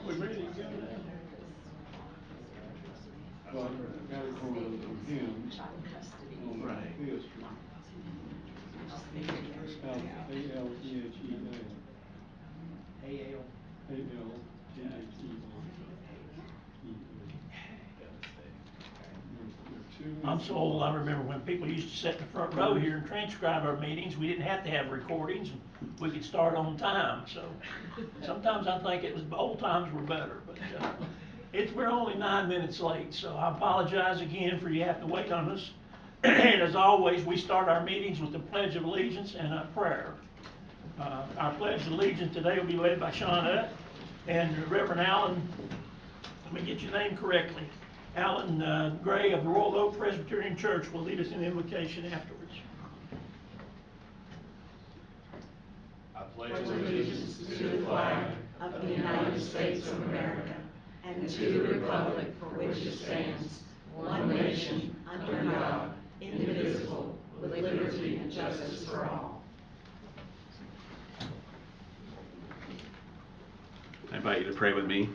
We ready to go now? Well, I got it for him on Fifth Street. Althea. I'm so old, I remember when people used to sit in the front row here and transcribe our meetings. We didn't have to have recordings, and we could start on time, so sometimes I think it was, old times were better, but, we're only 9 minutes late, so I apologize again for you having to wait on us. And as always, we start our meetings with the Pledge of Allegiance and a prayer. Our Pledge of Allegiance today will be led by Sean Utt and Reverend Alan, let me get your name correctly, Alan Gray of the Royal Oak Presbyterian Church will lead us in invocation afterwards. I pledge allegiance to the flag of the United States of America and to the republic for which it stands, one nation, under God, indivisible, with liberty and justice for all. I invite you to pray with me.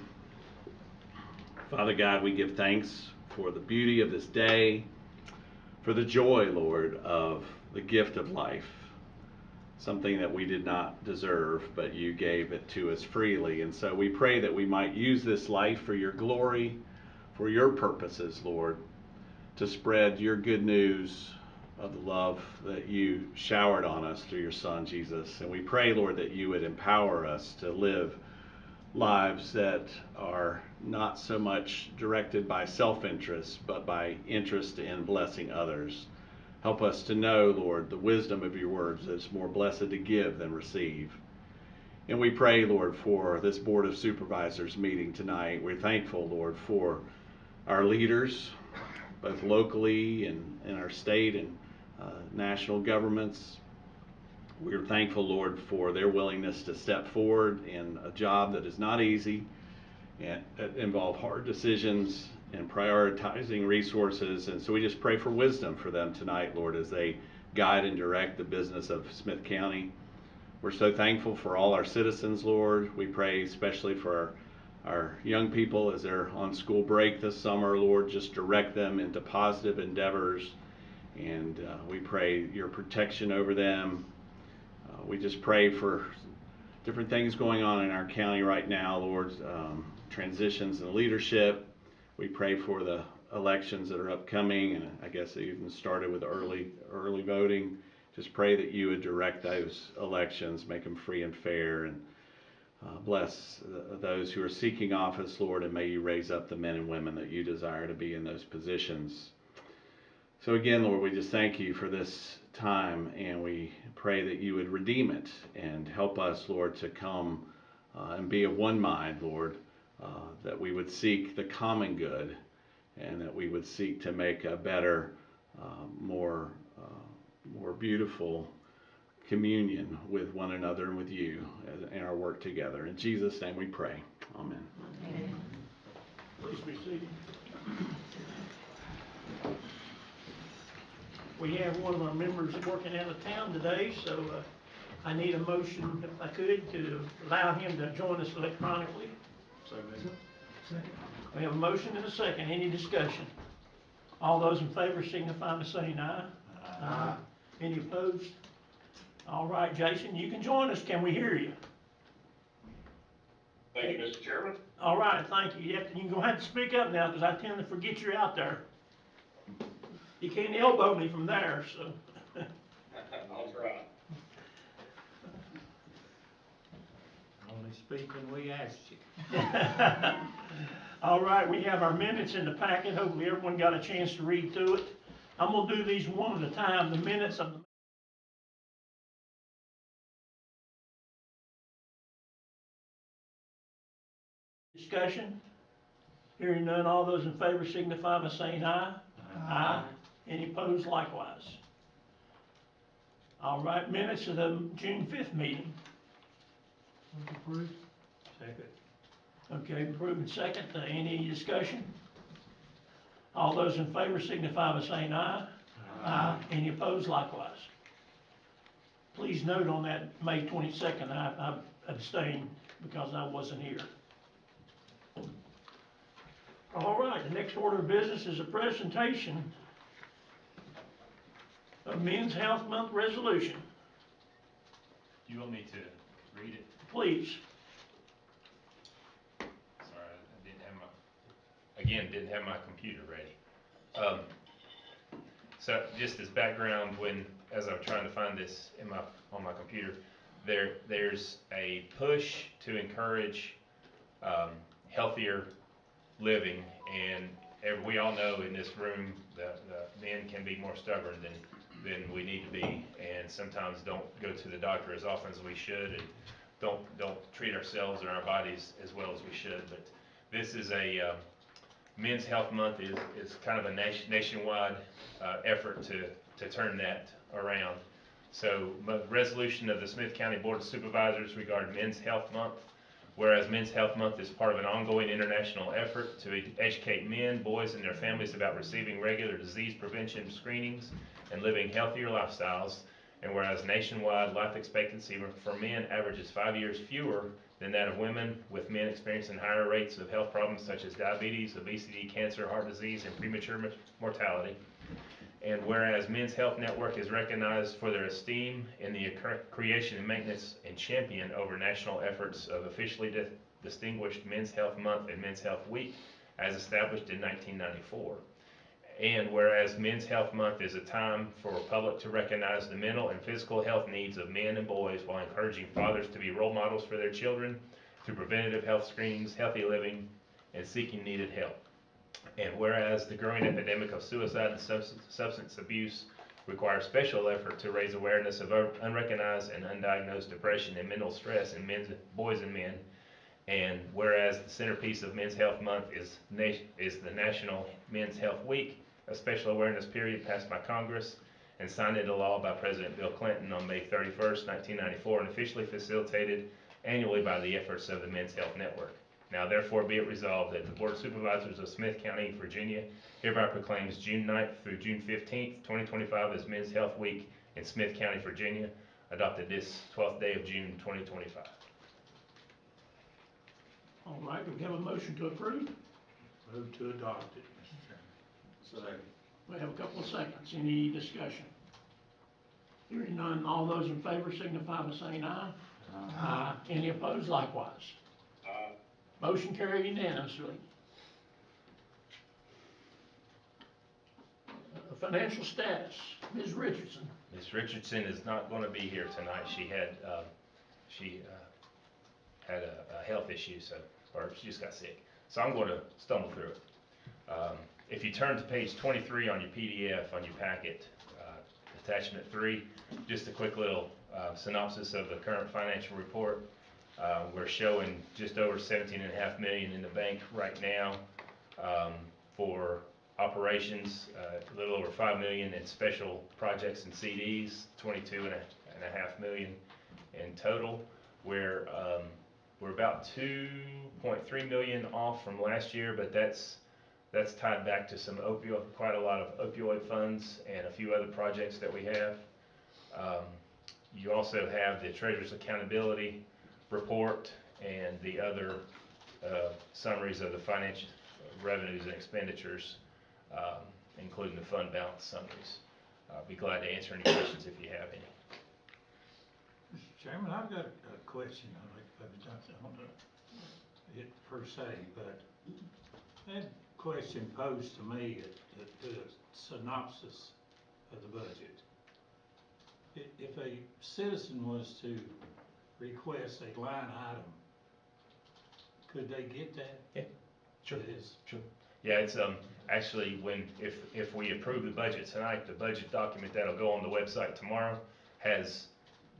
Father God, we give thanks for the beauty of this day, for the joy, Lord, of the gift of life, something that we did not deserve, but you gave it to us freely. And so we pray that we might use this life for your glory, for your purposes, Lord, to spread your good news of the love that you showered on us through your Son, Jesus. And we pray, Lord, that you would empower us to live lives that are not so much directed by self-interest, but by interest in blessing others. Help us to know, Lord, the wisdom of your words, that it's more blessed to give than receive. And we pray, Lord, for this Board of Supervisors meeting tonight. We're thankful, Lord, for our leaders, both locally and in our state and national governments. We're thankful, Lord, for their willingness to step forward in a job that is not easy and that involve hard decisions and prioritizing resources. And so we just pray for wisdom for them tonight, Lord, as they guide and direct the business of Smyth County. We're so thankful for all our citizens, Lord. We pray especially for our young people as they're on school break this summer, Lord. Just direct them into positive endeavors, and we pray your protection over them. We just pray for different things going on in our county right now, Lord, transitions in leadership. We pray for the elections that are upcoming, and I guess it even started with early voting. Just pray that you would direct those elections, make them free and fair, and bless those who are seeking office, Lord, and may you raise up the men and women that you desire to be in those positions. So again, Lord, we just thank you for this time, and we pray that you would redeem it and help us, Lord, to come and be of one mind, Lord, that we would seek the common good and that we would seek to make a better, more beautiful communion with one another and with you in our work together. In Jesus' name we pray. Amen. Amen. Please be seated. We have one of our members working out of town today, so I need a motion, if I could, to allow him to join us electronically. Second. We have a motion and a second. Any discussion? All those in favor signify by saying aye. Aye. Any opposed? All right, Jason, you can join us. Can we hear you? Thank you, Mr. Chairman. All right, thank you. You're going to have to speak up now because I tend to forget you're out there. You can't elbow me from there, so. I'll try. Only speak when we ask you. All right, we have our minutes in the packet. Hopefully everyone got a chance to read through it. I'm going to do these one at a time. The minutes of the discussion. Hearing none, all those in favor signify by saying aye. Aye. Any opposed likewise? All right, minutes of the June 5th meeting. Approved. Second. Okay, approved and second. Any discussion? All those in favor signify by saying aye. Aye. Any opposed likewise? Please note on that May 22nd, I abstained because I wasn't here. All right, the next order of business is a presentation of Men's Health Month resolution. You want me to read it? Please. Sorry, didn't have my computer ready. So just as background, as I'm trying to find this on my computer, there's a push to encourage healthier living, and we all know in this room that men can be more stubborn than we need to be, and sometimes don't go to the doctor as often as we should, and don't treat ourselves and our bodies as well as we should. But this is a Men's Health Month is kind of a nationwide effort to turn that around. So, resolution of the Smyth County Board of Supervisors regarding Men's Health Month. Whereas Men's Health Month is part of an ongoing international effort to educate men, boys, and their families about receiving regular disease prevention screenings and living healthier lifestyles. And whereas nationwide life expectancy for men averages 5 years fewer than that of women, with men experiencing higher rates of health problems such as diabetes, obesity, cancer, heart disease, and premature mortality. And whereas Men's Health Network is recognized for their esteem in the creation and maintenance and champion over national efforts of officially distinguished Men's Health Month and Men's Health Week as established in 1994. And whereas Men's Health Month is a time for the public to recognize the mental and physical health needs of men and boys while encouraging fathers to be role models for their children through preventative health screenings, healthy living, and seeking needed help. And whereas the growing epidemic of suicide and substance abuse requires special effort to raise awareness of unrecognized and undiagnosed depression and mental stress in boys and men, and whereas the centerpiece of Men's Health Month is the National Men's Health Week, a special awareness period passed by Congress and signed into law by President Bill Clinton on May 31st, 1994, and officially facilitated annually by the efforts of the Men's Health Network. Now therefore be it resolved that the Board of Supervisors of Smyth County, Virginia hereby proclaims June 9th through June 15th, 2025 as Men's Health Week in Smyth County, Virginia, adopted this 12th day of June 2025. All right, do we have a motion to approve? Move to adopt it, Mr. Chairman. Second. We have a couple of seconds. Any discussion? Hearing none, all those in favor signify by saying aye. Aye. Any opposed likewise? Motion carried unanimously. Financial status, Ms. Richardson. Ms. Richardson is not going to be here tonight. She had a health issue, or she just got sick. So I'm going to stumble through it. If you turn to page 23 on your PDF, on your packet, attachment 3, just a quick little synopsis of the current financial report. We're showing just over $17.5 million in the bank right now for operations, a little over $5 million in special projects and CDs, $22.5 million in total. We're about $2.3 million off from last year, but that's tied back to some quite a lot of opioid funds and a few other projects that we have. You also have the Treasurer's Accountability Report and the other summaries of the financial revenues and expenditures, including the fund balance summaries. I'll be glad to answer any questions if you have any. Mr. Chairman, I've got a question. I don't know it per se, but that question posed to me at the synopsis of the budget. If a citizen was to request a line item, could they get that? Yeah, sure. It is. Sure. Yeah, it's actually if we approve the budget tonight, the budget document that'll go on the website tomorrow has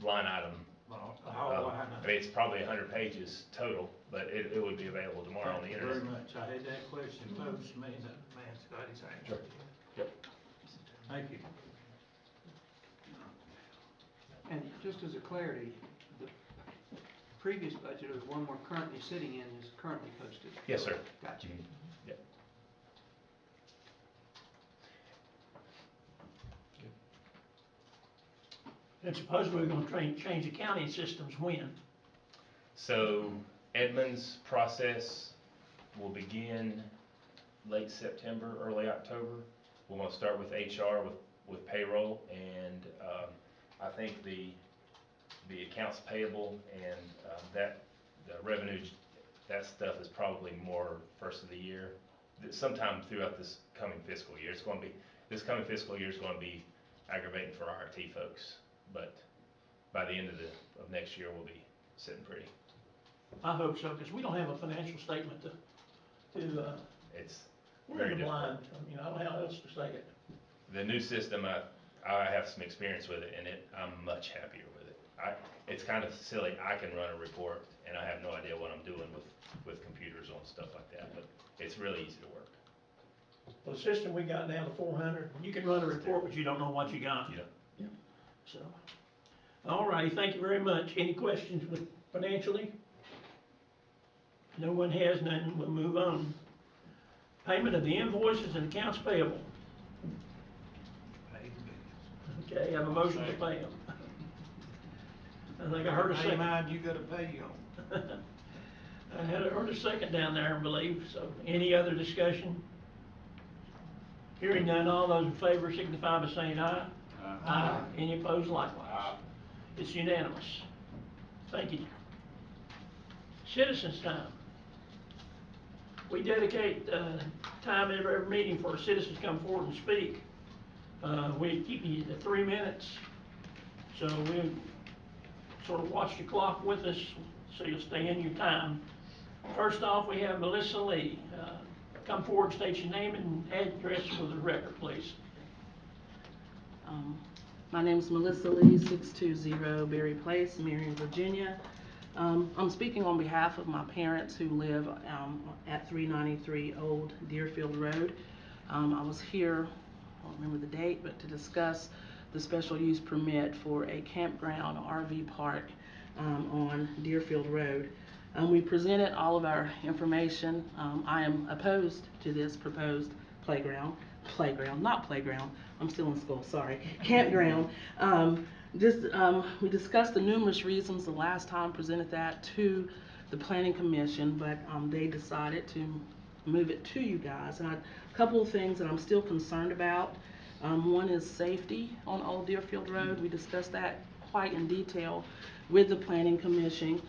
line item. A whole line item. I mean, it's probably 100 pages total, but it would be available tomorrow on the internet. Thank you very much. I had that question posed to me, and that man's got his answer. Sure. Yep. Thank you. And just as a clarity, the previous budget, or the one we're currently sitting in, is currently posted? Yes, sir. Gotcha. Yep. And supposedly we're gonna change accounting systems when? So Edmund's process will begin late September, early October. We're gonna start with HR, with payroll, and I think the accounts payable and the revenue, that stuff is probably more first of the year, sometime throughout this coming fiscal year. This coming fiscal year is gonna be aggravating for our IT folks, but by the end of next year, we'll be sitting pretty. I hope so, because we don't have a financial statement to It's we're very in the difficult. blind. I mean, I don't know how else to say it. The new system, I have some experience with it, and I'm much happier with it. It's kind of silly. I can run a report, and I have no idea what I'm doing with computers on stuff like that, but it's really easy to work. Well, the system we got now, the 400, you can run a report, but you don't know what you got. Yeah. So, all righty, thank you very much. Any questions with financially? No one has none, we'll move on. Payment of the invoices and accounts payable. Pay the bills. Okay, have a motion to pay them. I think I heard a Pay second. mine, you gotta pay yours. I heard a second down there, I believe, so any other discussion? Hearing none, all those in favor signify by saying aye. Aye. Any opposed likewise? Aye. It's unanimous. Thank you. Citizens' time. We dedicate time in every meeting for our citizens to come forward and speak. We keep you to 3 minutes, so we sort of watch the clock with us so you'll stay in your time. First off, we have Melissa Lee. Come forward, state your name and address for the record, please. My name is Melissa Lee, 620 Berry Place, Marion, Virginia. I'm speaking on behalf of my parents who live at 393 Old Deerfield Road. I was here, I don't remember the date, but to discuss the special use permit for a campground RV park on Deerfield Road. We presented all of our information. I am opposed to this proposed playground, I'm still in school, sorry, campground. We discussed the numerous reasons the last time, presented that to the Planning Commission, but they decided to move it to you guys. And a couple of things that I'm still concerned about. One is safety on Old Deerfield Road. We discussed that quite in detail with the Planning Commission.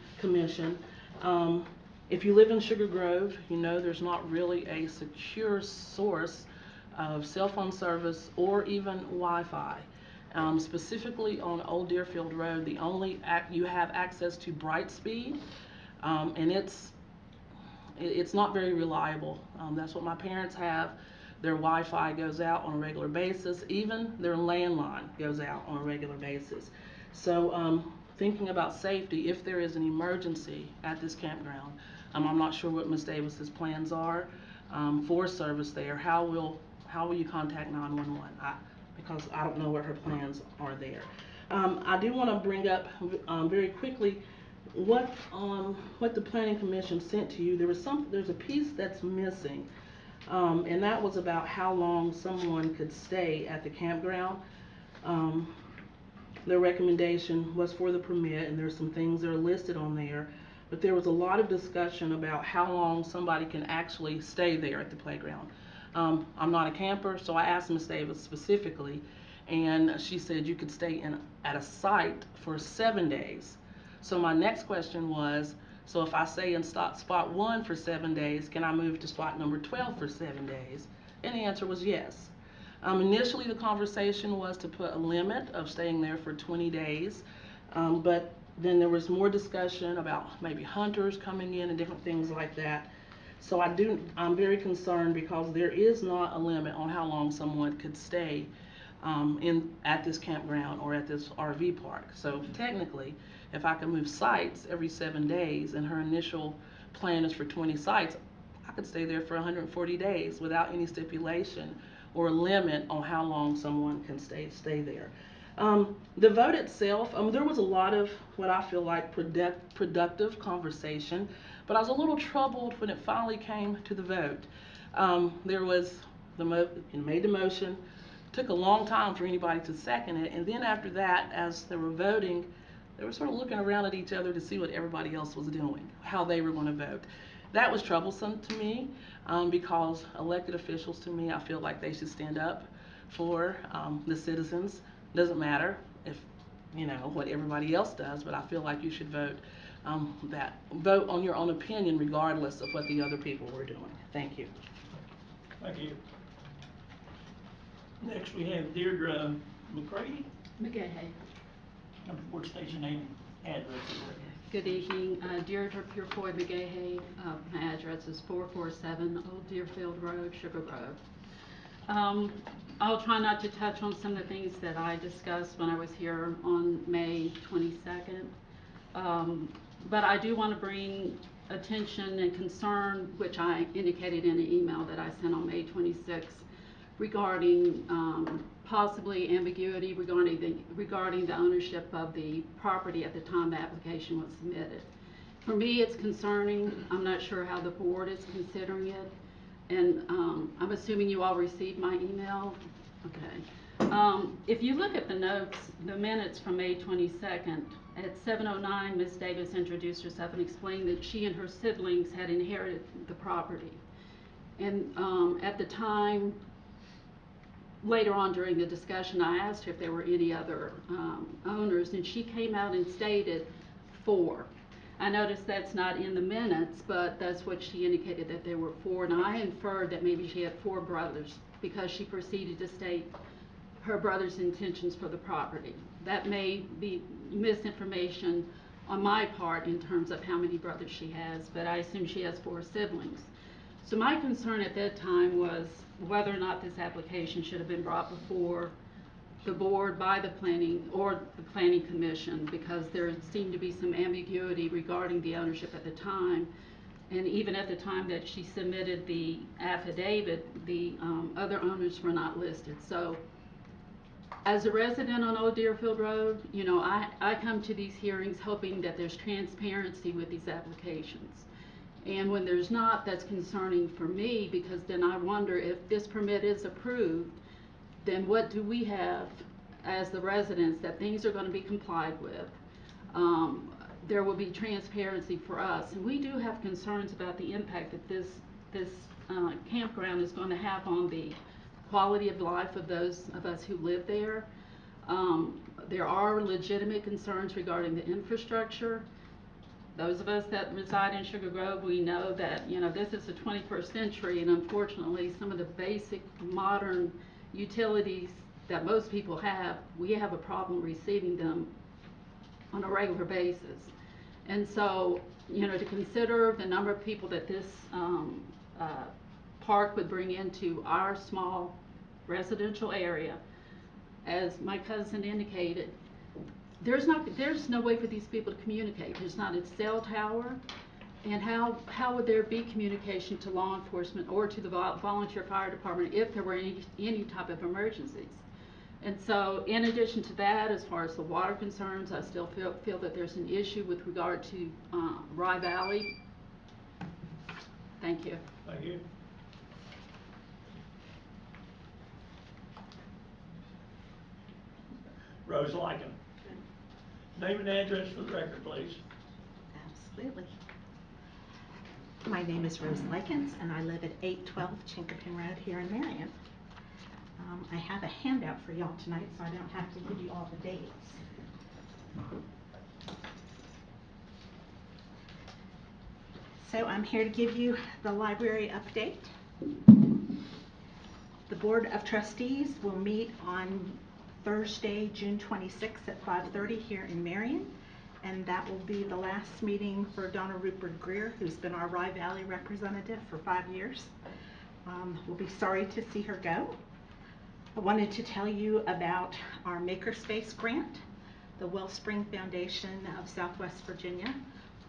If you live in Sugar Grove, you know there's not really a secure source of cell phone service or even Wi-Fi. Specifically on Old Deerfield Road, the only you have access to Brightspeed, and it's not very reliable. That's what my parents have. Their Wi-Fi goes out on a regular basis. Even their landline goes out on a regular basis. So thinking about safety, if there is an emergency at this campground, I'm not sure what Ms. Davis's plans are for service there. How will you contact 911? Because I don't know what her plans are there. I do want to bring up very quickly what the Planning Commission sent to you. There's a piece that's missing, and that was about how long someone could stay at the campground. Their recommendation was for the permit, and there's some things that are listed on there, but there was a lot of discussion about how long somebody can actually stay there at the playground. I'm not a camper, so I asked Ms. Davis specifically, and she said you could stay at a site for 7 days. So my next question was, so if I stay in spot 1 for 7 days, can I move to spot number 12 for 7 days? And the answer was yes. Initially, the conversation was to put a limit of staying there for 20 days, but then there was more discussion about maybe hunters coming in and different things like that. So I'm very concerned because there is not a limit on how long someone could stay at this campground or at this RV park. So technically, if I can move sites every 7 days and her initial plan is for 20 sites, I could stay there for 140 days without any stipulation or limit on how long someone can stay there. The vote itself, there was a lot of what I feel like productive conversation, but I was a little troubled when it finally came to the vote. There was you made the motion took a long time for anybody to second it, and then after that, as they were voting, they were sort of looking around at each other to see what everybody else was doing, how they were going to vote. That was troublesome to me, because elected officials, to me, I feel like they should stand up for the citizens. Doesn't matter if, what everybody else does, but I feel like you should vote on your own opinion regardless of what the other people were doing. Thank you. Thank you. Next, we have Deirdre McCready. McGahey. Number 4, state your name and address. Good evening, Deirdre Purefoy McGahey. My address is 447 Old Deerfield Road, Sugar Grove. I'll try not to touch on some of the things that I discussed when I was here on May 22nd. But I do want to bring attention and concern, which I indicated in an email that I sent on May 26th, regarding possibly ambiguity regarding the ownership of the property at the time the application was submitted. For me, it's concerning. I'm not sure how the board is considering it, and I'm assuming you all received my email. Okay. If you look at the notes, the minutes from May 22nd, at 7:09, Ms. Davis introduced herself and explained that she and her siblings had inherited the property. And at the time, later on during the discussion, I asked her if there were any other owners, and she came out and stated 4. I noticed that's not in the minutes, but that's what she indicated, that there were 4, and I inferred that maybe she had 4 brothers because she proceeded to state her brother's intentions for the property. That may be misinformation on my part in terms of how many brothers she has, but I assume she has 4 siblings. So my concern at that time was whether or not this application should have been brought before the board by the planning commission, because there seemed to be some ambiguity regarding the ownership at the time. And even at the time that she submitted the affidavit, the other owners were not listed. So as a resident on Old Deerfield Road, I come to these hearings hoping that there's transparency with these applications. And when there's not, that's concerning for me, because then I wonder if this permit is approved, then what do we have as the residents that things are going to be complied with? There will be transparency for us, and we do have concerns about the impact that this campground is going to have on the quality of life of those of us who live there. There are legitimate concerns regarding the infrastructure. Those of us that reside in Sugar Grove, we know that this is the 21st century, and unfortunately some of the basic modern utilities that most people have, we have a problem receiving them on a regular basis. And so, to consider the number of people that this park would bring into our small residential area, as my cousin indicated, there's no way for these people to communicate. There's not a cell tower, and how would there be communication to law enforcement or to the volunteer fire department if there were any type of emergencies? And so, in addition to that, as far as the water concerns, I still feel that there's an issue with regard to Rye Valley. Thank you. Thank you. Rose Lycan. Name and address for the record, please. Absolutely. My name is Rose Likens, and I live at 812 Chinkapin Road here in Marion. I have a handout for y'all tonight, so I don't have to give you all the dates. So I'm here to give you the library update. The Board of Trustees will meet on Thursday, June 26th at 5:30 here in Marion, and that will be the last meeting for Donna Rupert Greer, who's been our Rye Valley representative for 5 years. We'll be sorry to see her go. I wanted to tell you about our Makerspace grant. The Wellspring Foundation of Southwest Virginia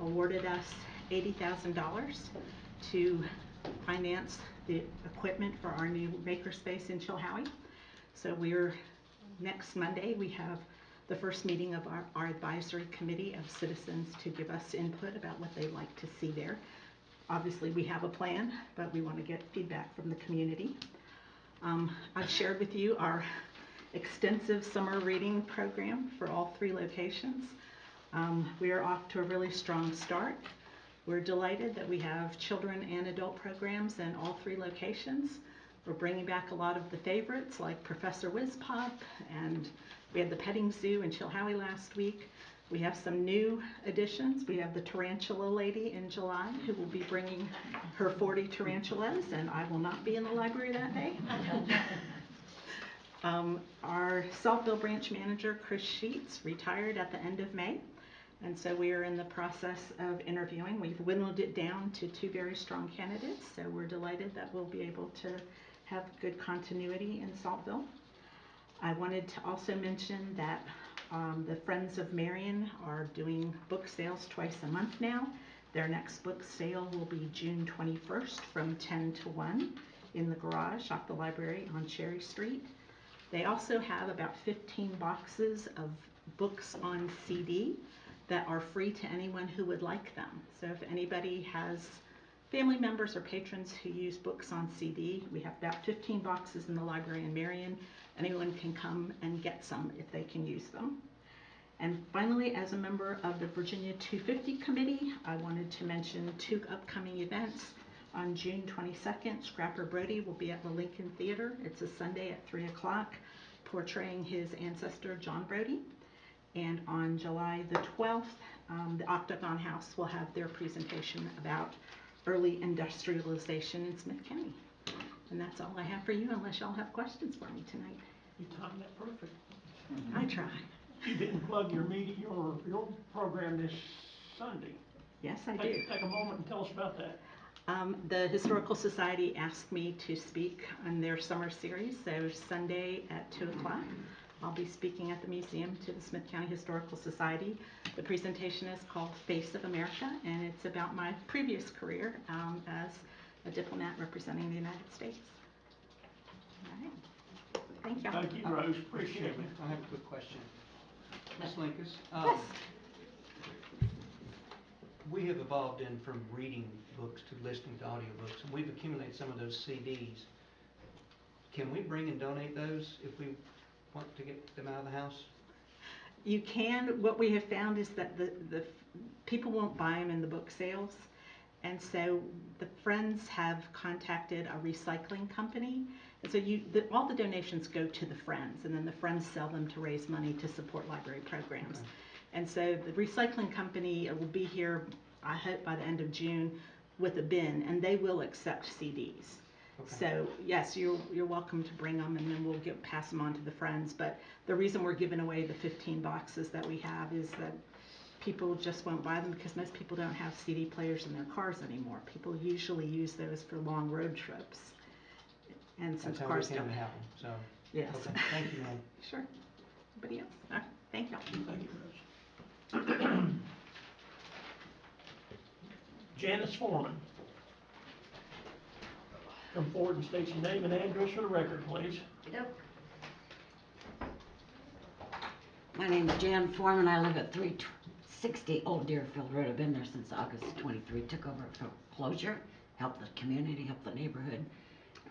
awarded us $80,000 to finance the equipment for our new Makerspace in Chilhowie. So next Monday we have the first meeting of our advisory committee of citizens to give us input about what they'd like to see there. Obviously we have a plan, but we want to get feedback from the community. I've shared with you our extensive summer reading program for all 3 locations. We are off to a really strong start. We're delighted that we have children and adult programs in all 3 locations. We're bringing back a lot of the favorites like Professor Whizpop, and we had the petting zoo in Chilhowie last week. We have some new additions. We have the tarantula lady in July who will be bringing her 40 tarantulas, and I will not be in the library that day. Our Saltville branch manager, Chris Sheets, retired at the end of May, and so we are in the process of interviewing. We've whittled it down to 2 very strong candidates, so we're delighted that we'll be able to have good continuity in Saltville. I wanted to also mention that the Friends of Marion are doing book sales twice a month now. Their next book sale will be June 21st from 10 to 1 in the garage off the library on Cherry Street. They also have about 15 boxes of books on CD that are free to anyone who would like them. So if anybody has family members or patrons who use books on CD, we have about 15 boxes in the library in Marion. Anyone can come and get some if they can use them. And finally, as a member of the Virginia 250 Committee, I wanted to mention 2 upcoming events. On June 22nd, Scrapper Brody will be at the Lincoln Theater. It's a Sunday at 3 o'clock, portraying his ancestor, John Brody. And on July the 12th, the Octagon House will have their presentation about early industrialization in Smyth County. And that's all I have for you, unless y'all have questions for me tonight. You timed that perfect. I try. You didn't plug your meeting, your program this Sunday. Yes, I do. Take a moment and tell us about that. The Historical Society asked me to speak on their summer series, so Sunday at 2 o'clock. I'll be speaking at the museum to the Smyth County Historical Society. The presentation is called Face of America, and it's about my previous career as a diplomat representing the United States. All right. Thank you. Thank you, Rose. Appreciate it. I have a quick question. Ms. Linkus, Yes. we have evolved in from reading books to listening to audiobooks, and we've accumulated some of those CDs. Can we bring and donate those if we want to get them out of the house? You can. What we have found is that the people won't buy them in the book sales, and so the Friends have contacted a recycling company, and so all the donations go to the Friends, and then the Friends sell them to raise money to support library programs. Okay. And so the recycling company will be here, I hope, by the end of June with a bin, and they will accept CDs. Okay. So yes, you're welcome to bring them, and then we'll pass them on to the Friends. But the reason we're giving away the 15 boxes that we have is that people just won't buy them because most people don't have CD players in their cars anymore. People usually use those for long road trips, and since cars don't have them. So yes. Okay. Thank you, ma'am. Sure. Anybody else? No. Thank you. Thank you, Rose. Janice Foreman. Come forward and state your name and address for the record, please. My name is Jan Foreman. I live at 360 Old Deerfield Road. I've been there since August 23. Took over for closure, help the community, help the neighborhood,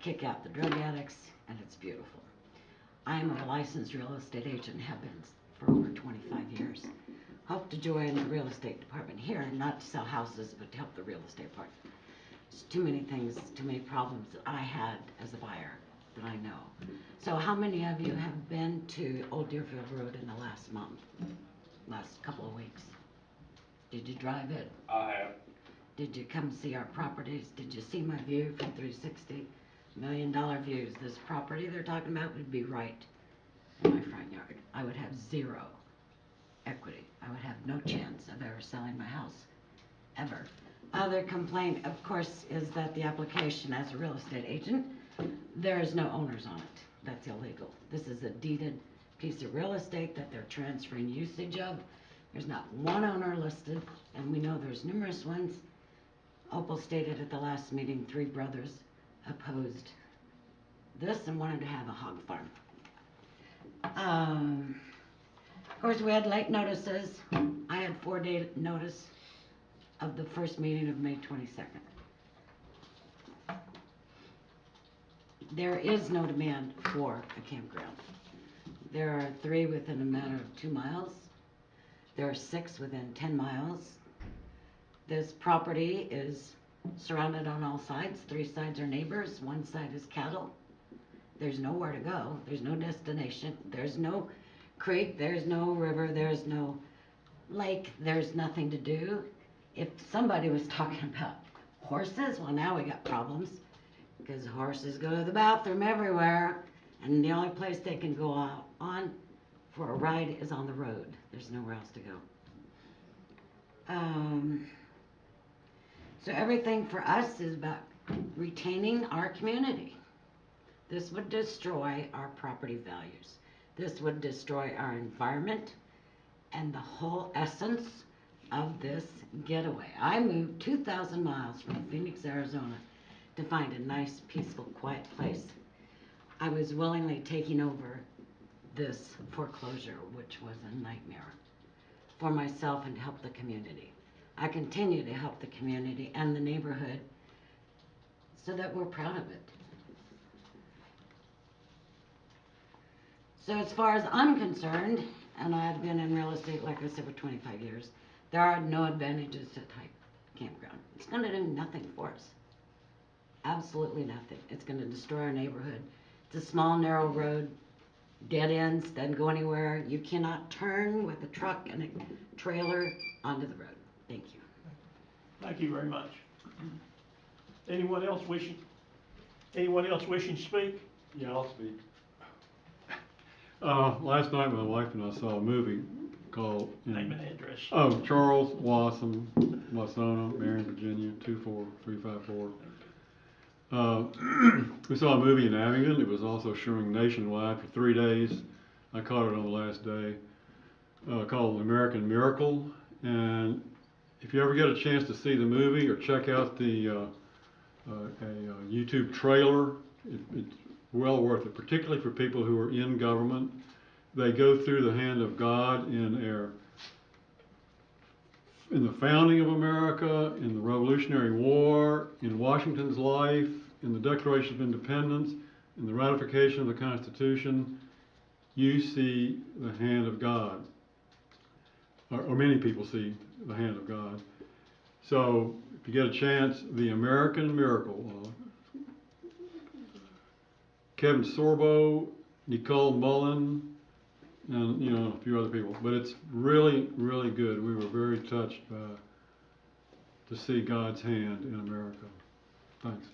kick out the drug addicts, and it's beautiful. I am a licensed real estate agent, have been for over 25 years. Hope to join the real estate department here, not to sell houses, but to help the real estate part. There's too many things, too many problems that I had as a buyer that I know. So how many of you have been to Old Deerfield Road in the last month, last couple of weeks? Did you drive it? I have. Did you come see our properties? Did you see my view from 360? $1 million views. This property they're talking about would be right in my front yard. I would have zero equity. I would have no chance of ever selling my house, ever. Other complaint, of course, is that the application as a real estate agent, there is no owners on it. That's illegal. This is a deeded piece of real estate that they're transferring usage of. There's not one owner listed, and we know there's numerous ones. Opal stated at the last meeting 3 brothers opposed this and wanted to have a hog farm. Of course, we had late notices. I had 4-day notice of the first meeting of May 22nd. there is no demand for a campground. There are 3 within a matter of 2 miles. There are 6 within 10 miles. This property is surrounded on all sides. 3 sides are neighbors, 1 side is cattle. There's nowhere to go. There's no destination. There's no creek. There's no river. There's no lake. There's nothing to do. If somebody was talking about horses, well, now we got problems, because horses go to the bathroom everywhere, and the only place they can go out on for a ride is on the road. There's nowhere else to go. So everything for us is about retaining our community. This would destroy our property values. This would destroy our environment and the whole essence of this getaway. I moved 2,000 miles from Phoenix, Arizona to find a nice, peaceful, quiet place. I was willingly taking over this foreclosure, which was a nightmare for myself and to help the community. I continue to help the community and the neighborhood so that we're proud of it. So as far as I'm concerned, and I've been in real estate, like I said, for 25 years, there are no advantages to type campground. It's going to do nothing for us. Absolutely nothing. It's going to destroy our neighborhood. It's a small, narrow road, dead ends, doesn't go anywhere. You cannot turn with a truck and a trailer onto the road. Thank you. Thank you very much. Anyone else wishing to speak? Yeah, I'll speak. Last night my wife and I saw a movie called Name and address. Charles Wasson, Wasona, Marion, Virginia, 24354. We saw a movie in Abingdon. It was also showing nationwide for 3 days. I caught it on the last day, called American Miracle. And if you ever get a chance to see the movie or check out the YouTube trailer, it's well worth it, particularly for people who are in government. They go through the hand of God in the founding of America, in the Revolutionary War, in Washington's life, in the Declaration of Independence, in the ratification of the Constitution. You see the hand of God, or many people see the hand of God. So if you get a chance, The American Miracle, Kevin Sorbo, Nicole Mullen, and a few other people. But it's really, really good. We were very touched to see God's hand in America. Thanks.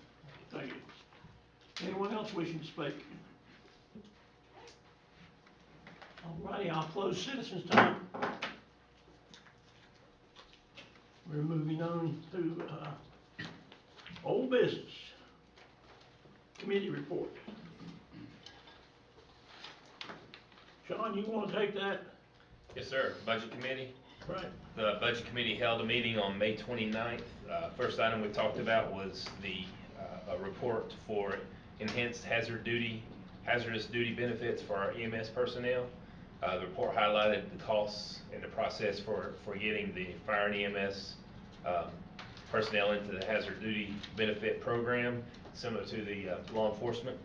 Thank you. Anyone else wishing to speak? Alrighty, I'll close citizens' time. We're moving on to old business. Committee report. Sean, you want to take that? Yes, sir. Budget Committee. Right. The Budget Committee held a meeting on May 29th. First item we talked about was the a report for enhanced hazardous duty benefits for our EMS personnel. The report highlighted the costs and the process for getting the fire and EMS personnel into the hazard duty benefit program, similar to the law enforcement.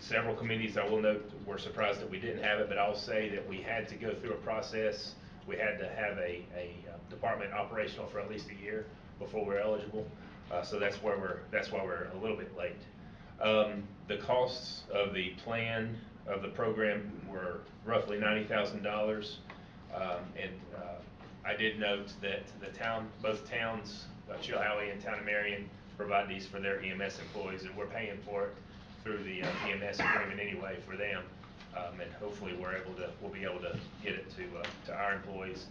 Several committees, I will note, were surprised that we didn't have it, but I'll say that we had to go through a process. We had to have a department operational for at least a year before we're eligible. So that's why we're a little bit late. The costs of the plan of the program were roughly $90,000, and I did note that both towns, Chilhowie and Town of Marion, provide these for their EMS employees, and we're paying for it through the EMS agreement anyway for them, and hopefully we'll be able to get it to our employees.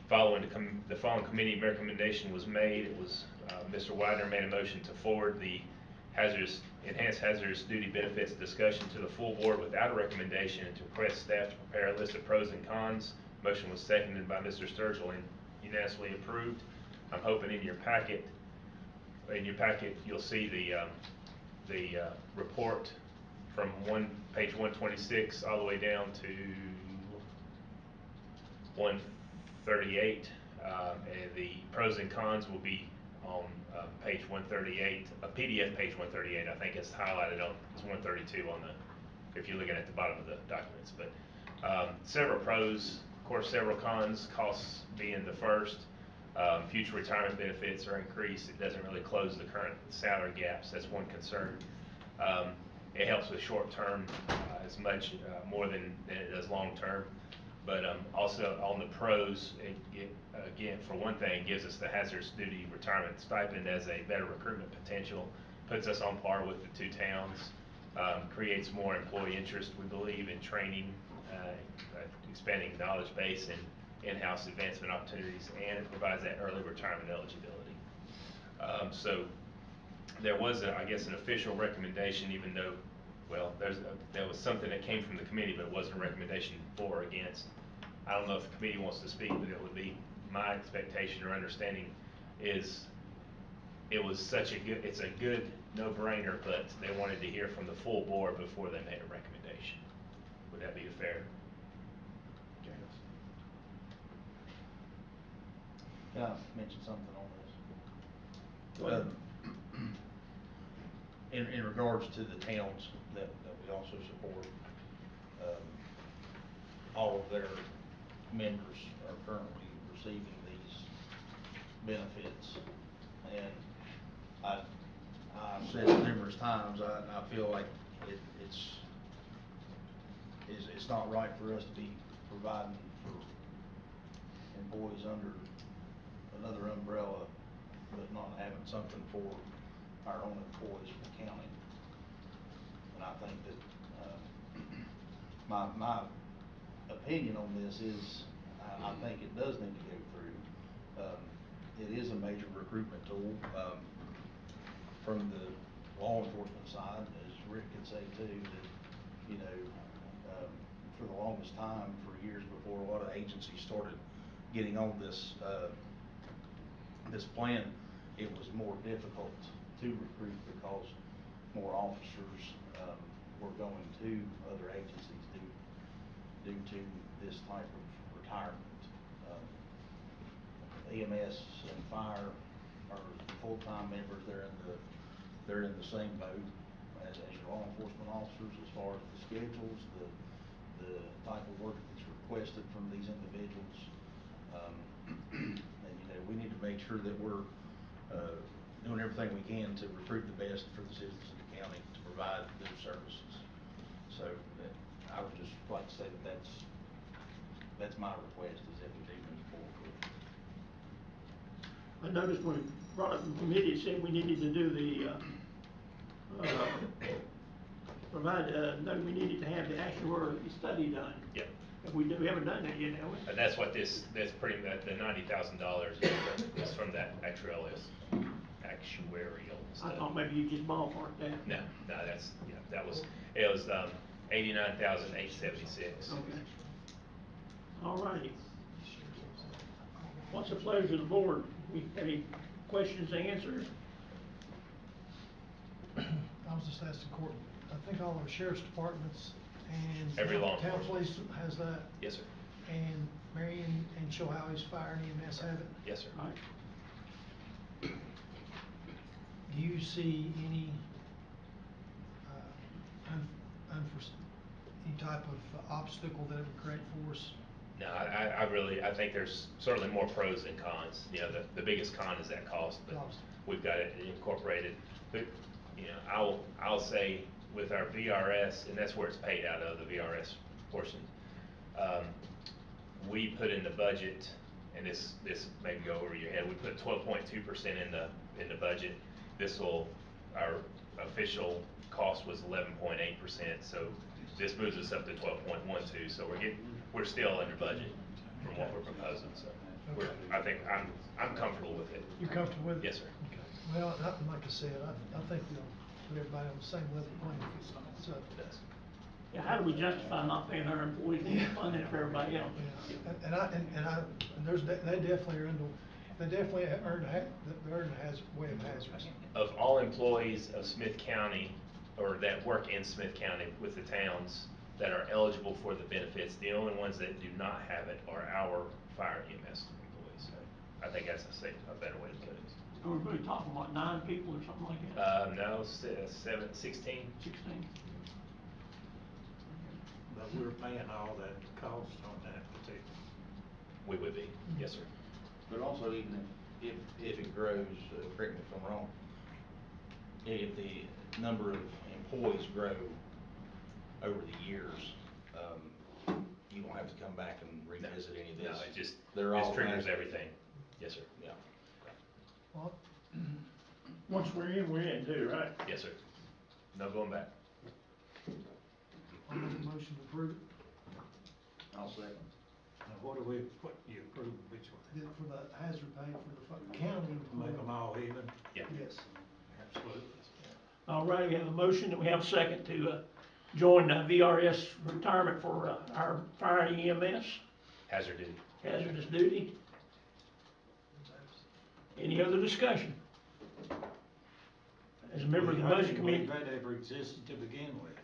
Following the following committee recommendation was made. It was Mr. Widener made a motion to forward the enhanced hazardous duty benefits discussion to the full board without a recommendation, and to request staff to prepare a list of pros and cons. Motion was seconded by Mr. Sturgill and unanimously approved. I'm hoping in your packet you'll see the report from page 126 all the way down to 138, and the pros and cons will be on page 138, a PDF page 138. I think it's highlighted on, it's 132 on the, if you're looking at the bottom of the documents. But several pros, of course, several cons, costs being the first. Future retirement benefits are increased. It doesn't really close the current salary gaps. That's one concern. It helps with short term as much more than it does long term. But also on the pros, again, for one thing, it gives us the hazardous duty retirement stipend as a better recruitment potential, puts us on par with the two towns, creates more employee interest, we believe, in training, expanding knowledge base and in-house advancement opportunities, and it provides that early retirement eligibility. So there was, I guess, an official recommendation, even though, well, there was something that came from the committee, but it wasn't a recommendation for or against. I don't know if the committee wants to speak, but it would be my expectation or understanding is it was such a good, it's a good no-brainer, but they wanted to hear from the full board before they made a recommendation. Would that be a fair? Can I mention something on this? Go ahead. In regards to the towns that we also support, all of their members are currently receiving these benefits. And I've said it numerous times, I feel like it's not right for us to be providing for employees under another umbrella, but not having something for our own employees for the county. And I think that my opinion on this is I think it does need to go through. It is a major recruitment tool from the law enforcement side, as Rick could say too, that, you know, for the longest time, for years before a lot of agencies started getting on this this plan, it was more difficult to recruit because more officers were going to other agencies due to this type of retirement. EMS and fire are full-time members. They're in the same boat as your law enforcement officers as far as the schedules, the type of work that's requested from these individuals. And you know, we need to make sure that we're doing everything we can to recruit the best for the citizens of the county to provide those services. So I would just like to say that that's my request, is that we do move forward with it. I noticed when it brought up in committee, it said we needed to do the, no, we needed to have the actuarial study done. Yep. And we haven't done that yet, have we? And that's what that's pretty much, the $90,000 is from that actuarial I study. thought maybe you just ballparked that. No, that's, yeah, it was 89,876. Okay. All righty. What's the pleasure of the board? We any questions, answers? I was just asking Courtney, I think all our sheriff's departments and Every law town enforcement. police has that. Yes, sir. And Marion and Chilhowie's fire and EMS have it. Yes, sir. All right. Do you see any, any type of obstacle that it would create for us? No, I think there's certainly more pros than cons. You know, the biggest con is that cost, but we've got it incorporated. But, you know, I'll say with our VRS, and that's where it's paid out of, the VRS portion. We put in the budget, and this may go over your head, we put 12.2% in the budget. Our official cost was 11.8%, so this moves us up to 12.12, so we're still under budget from what we're proposing, so I think I'm comfortable with it. You're comfortable with it? Yes, sir. Okay. Well, like I said, I think we'll put everybody on the same level playing field, so. It does. Yeah, how do we justify not paying our employees and funding it for everybody else? Yeah. They definitely are they definitely earn a way of hazards. Of all employees of Smyth County, or that work in Smyth County with the towns that are eligible for the benefits, the only ones that do not have it are our fire EMS employees. I think that's a better way to put it. We're really talking, what, 9 people or something like that? No, 16. 16? But we're paying all that cost on that particular. We would be, yes, sir. But also even if it grows, correct me if I'm wrong, if the number of employees grow over the years, you don't have to come back and revisit any of this. No, it just, They're all this triggers automatic. everything. Yes, sir. Yeah. Well, Once we're in too, right? Yes, sir. No going back. I'll make a motion to approve it. I'll second. Now, what you approve, which one? For the hazard pay for the county. Make them all even? Yeah. Yes. Absolutely. All right, we have a motion and we have a second to join VRS retirement for our fire EMS, Hazard duty. hazardous duty. Any other discussion? As a member of the budget committee. That ever existed to begin with.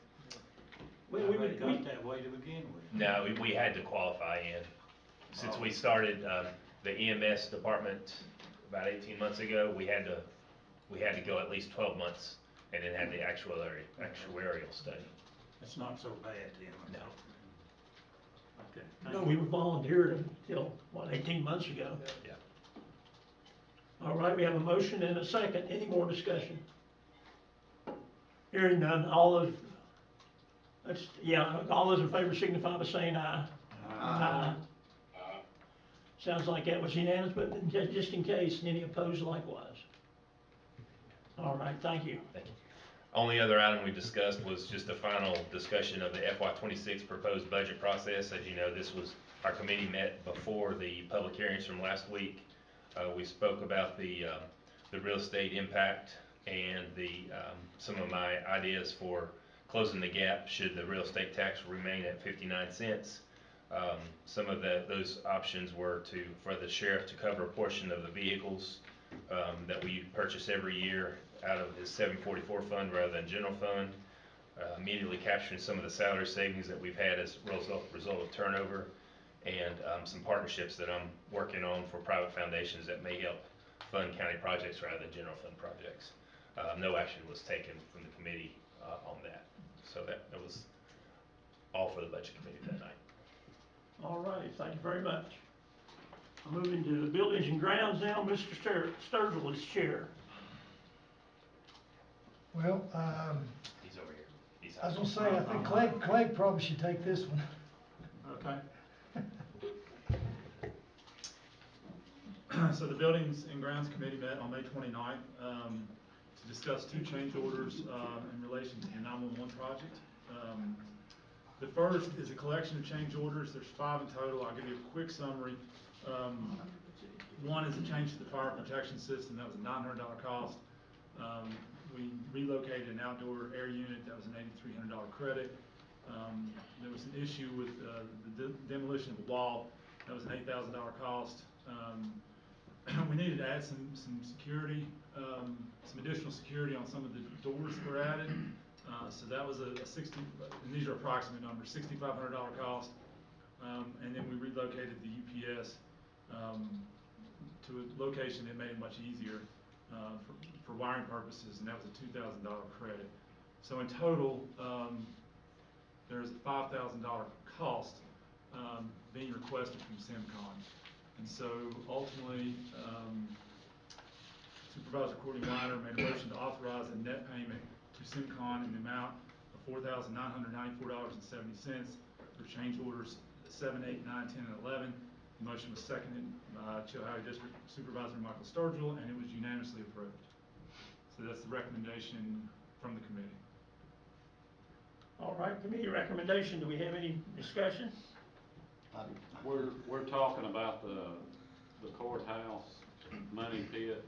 Well, How it got that way to begin with. No, we had to qualify in. Since we started the EMS department about 18 months ago, we had to go at least 12 months and then have the actuarial study. It's not so bad then. No. Okay. No, we were volunteered until, what, 18 months ago? Yeah. All right, we have a motion and a second. Any more discussion? Hearing none, all those in favor signify by saying aye. Aye. Sounds like that was unanimous, but just in case, any opposed likewise. All right, thank you. Thank you. Only other item we discussed was just a final discussion of the FY26 proposed budget process. As you know, our committee met before the public hearings from last week. We spoke about the real estate impact and some of my ideas for closing the gap should the real estate tax remain at 59 cents. Some of those options were for the sheriff to cover a portion of the vehicles that we purchase every year out of his 744 fund rather than general fund, immediately capturing some of the salary savings that we've had as a result of turnover, and some partnerships that I'm working on for private foundations that may help fund county projects rather than general fund projects. No action was taken from the committee on that. So that was all for the budget committee that night. All right, thank you very much. I'm moving to buildings and grounds now. Mr. Sturgill is chair. Well, He's over here. I was gonna say, I think Clegg probably should take this one. Okay. So the Buildings and Grounds Committee met on May 29th to discuss 2 change orders in relation to the 911 project. The first is a collection of change orders. There's 5 in total. I'll give you a quick summary. One is a change to the fire protection system. That was a $900 cost. We relocated an outdoor air unit. That was an $8,300 credit. There was an issue with the demolition of the wall. That was an $8,000 cost. We needed to add some security, some additional security on some of the doors that were added. So that was and these are approximate numbers, $6,500 cost. And then we relocated the UPS to a location that made it much easier for wiring purposes, and that was a $2,000 credit. So in total, there's a $5,000 cost being requested from SimCon. And so ultimately, Supervisor Courtney Weiner made a motion to authorize a net payment to SimCon in the amount of $4,994.70 for change orders 7, 8, 9, 10, and 11. The motion was seconded by Chilhowie District Supervisor Michael Sturgill, and it was unanimously approved. So that's the recommendation from the committee. All right, committee recommendation. Do we have any discussion? We're talking about the courthouse money pit.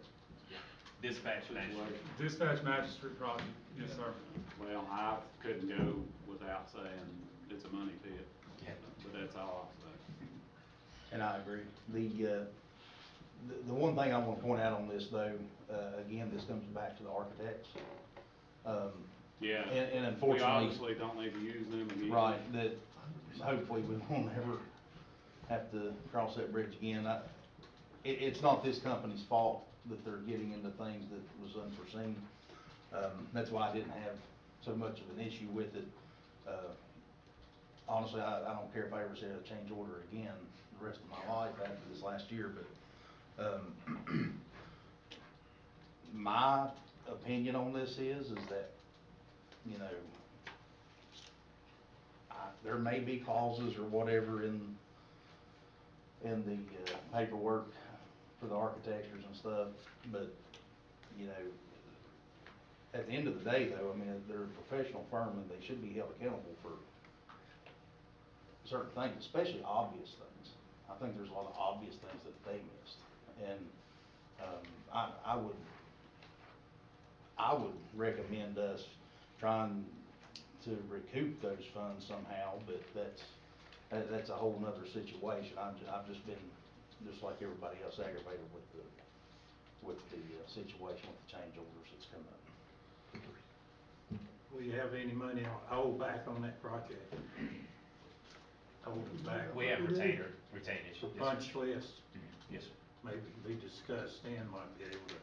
Dispatch magistrate. Dispatch magistrate project, yes, sir. Well, I couldn't go without saying it's a money pit, but that's all I'll say. And I agree. The one thing I want to point out on this, though, again, this comes back to the architects. Yeah. And unfortunately, we obviously don't need to use them again. Right. That hopefully we won't ever have to cross that bridge again. It's not this company's fault that they're getting into things that was unforeseen. That's why I didn't have so much of an issue with it. Honestly, I don't care if I ever see a change order again the rest of my life after this last year, but, my opinion on this is that, you know, there may be clauses or whatever in the paperwork for the architectures and stuff, but, you know, at the end of the day, though, I mean, they're a professional firm and they should be held accountable for certain things, especially obvious things. I think there's a lot of obvious things that they missed, and I would recommend us trying to recoup those funds somehow, but that's a whole nother situation. I've just been, just like everybody else, aggravated with the situation with the change orders that's come up. Will you have any money on, hold back on that project? Hold it back? We have retainage. The punch list? Yes, sir. Maybe be discussed then, might be able to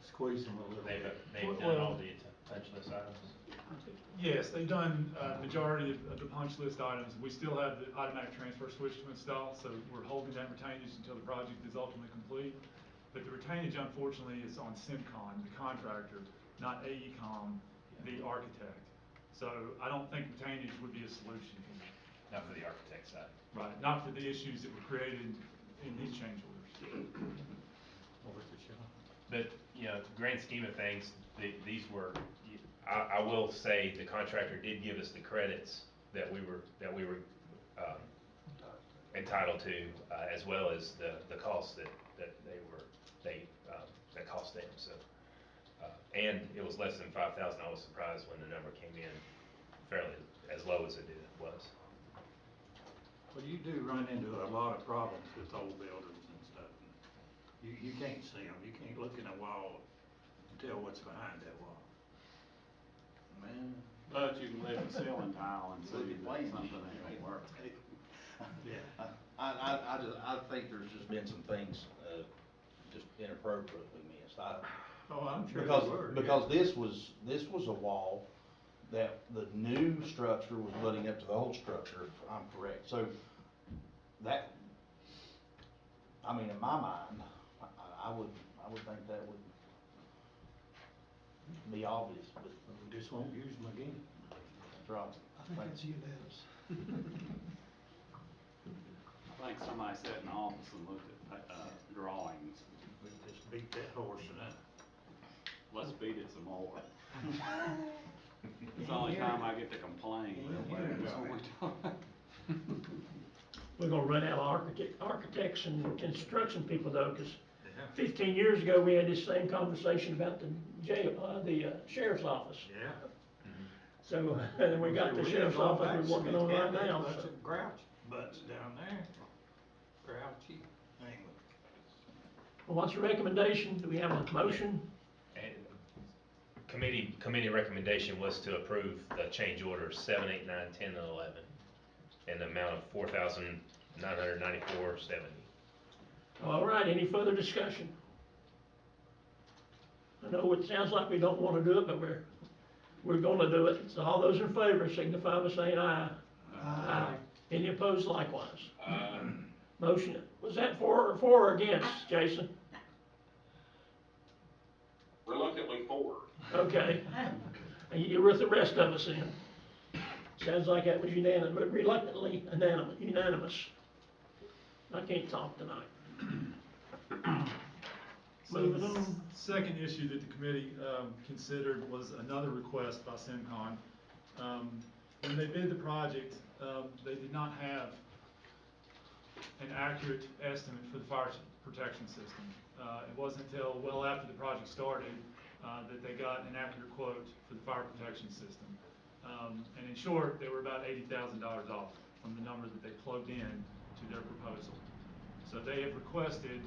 squeeze them a little bit. They've done all the punch list items. Yes, they've done majority of the punch list items. We still have the automatic transfer switch to install, so we're holding that retainage until the project is ultimately complete. But the retainage, unfortunately, is on SimCon, the contractor, not AECom, the architect. So I don't think retainage would be a solution here. Not for the architect side. Right, not for the issues that were created in these change orders. But, you know, grand scheme of things, these were, I will say the contractor did give us the credits that we were entitled to, as well as the costs that cost them, so. And it was less than 5,000. I was surprised when the number came in fairly as low as it was. Well, you do run into a lot of problems with old buildings and stuff. You can't see them. You can't look in a wall and tell what's behind that wall. Man. But you can live in ceiling tile and see that something ain't gonna work. Yeah. I think there's just been some things, just inappropriately missed. Oh, I'm sure Because, they were, because this was a wall that the new structure was butting up to the old structure, if I'm correct. So that, I mean, in my mind, I would think that would be obvious, but. We just won't use them again. That's right. I think that's unanimous. I think somebody sat in the office and looked at, drawings. We just beat that horse enough. Let's beat it some more. It's the only time I get to complain. We're gonna run out of architects and construction people though, cause 15 years ago, we had this same conversation about the jail, the sheriff's office. Yeah. So, and we got the sheriff's office we're working on right now. Lots So. of grouch butts down there. Grouchy. Anyway. Well, what's the recommendation? Do we have a motion? And committee recommendation was to approve the change orders 7, 8, 9, 10, and 11 in the amount of $4,994.70. All right, any further discussion? I know it sounds like we don't want to do it, but we're going to do it. So all those in favor signify by saying aye. Aye. Any opposed likewise? Motion, was that for or against, Jason? Reluctantly for. Okay. You're with the rest of us then. Sounds like that was unanimous, but reluctantly unanimous. I can't talk tonight. So Moving the on. second issue that the committee considered was another request by SimCon. When they bid the project, they did not have an accurate estimate for the fire protection system. It wasn't until well after the project started that they got an accurate quote for the fire protection system. And in short, they were about $80,000 off from the number that they plugged in to their proposal. So they have requested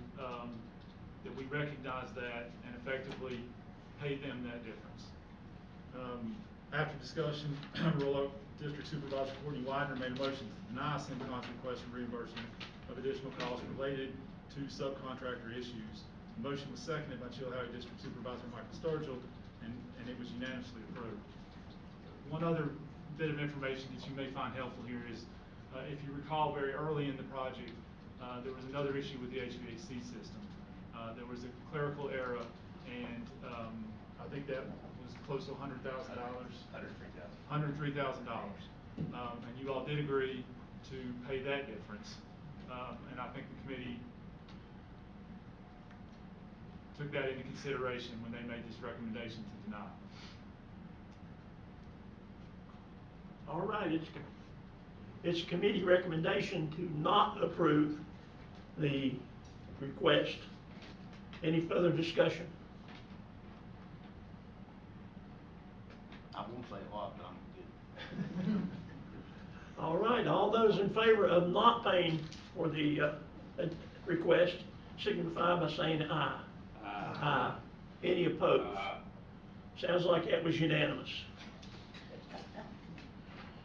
that we recognize that and effectively pay them that difference. After discussion, Royal Oak District Supervisor Courtney Widener made a motion to deny SimCon's request for reimbursement of additional costs related to subcontractor issues. The motion was seconded by Chilhowie District Supervisor Michael Sturgill, and it was unanimously approved. One other bit of information that you may find helpful here is, if you recall very early in the project, there was another issue with the HVAC system. There was a clerical error, and I think that was close to $100,000. $103,000. And you all did agree to pay that difference. And I think the committee took that into consideration when they made this recommendation to deny. All right, it's committee recommendation to not approve the request. Any further discussion? I won't say a lot, but I'm good. All right, all those in favor of not paying for the request signify by saying aye. Aye. Aye. Any opposed? Sounds like that was unanimous.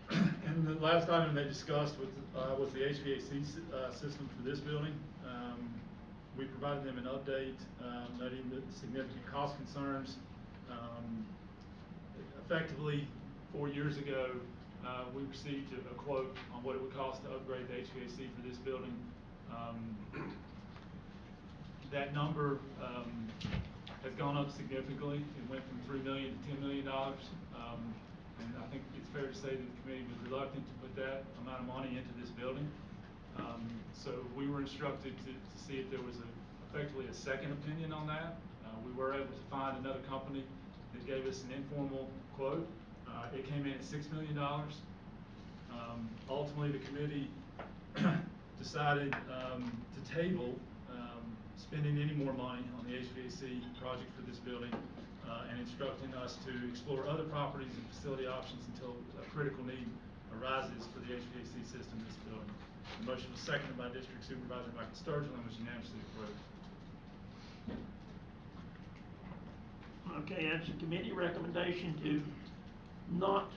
And the last item they discussed was the HVAC system for this building. We provided them an update, noting the significant cost concerns. Effectively, 4 years ago, we received a quote on what it would cost to upgrade the HVAC for this building. That number has gone up significantly. It went from $3 million to $10 million. And I think it's fair to say that the committee was reluctant to put that amount of money into this building. So we were instructed to see if there was effectively a second opinion on that. We were able to find another company that gave us an informal quote. It came in at $6 million. Ultimately, the committee decided to table spending any more money on the HVAC project for this building, and instructing us to explore other properties and facility options until a critical need arises for the HVAC system in this building. The motion was seconded by District Supervisor Michael Sturgill and was unanimously approved. Okay, that's a committee recommendation to not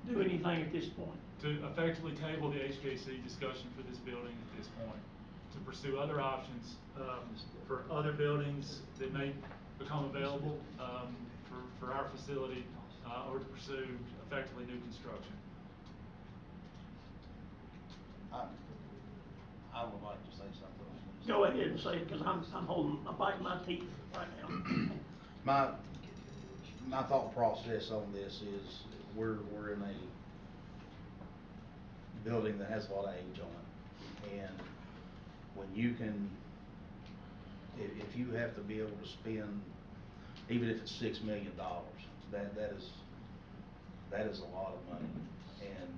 do anything at this point. To effectively table the HVAC discussion for this building at this point, to pursue other options for other buildings that may become available for our facility, or to pursue effectively new construction. I would like to say something on this. Go ahead and say it, because I'm biting my teeth right now. My thought process on this is we're in a building that has a lot of age on it, and when you can, if you have to be able to spend, even if it's $6 million, that is a lot of money. And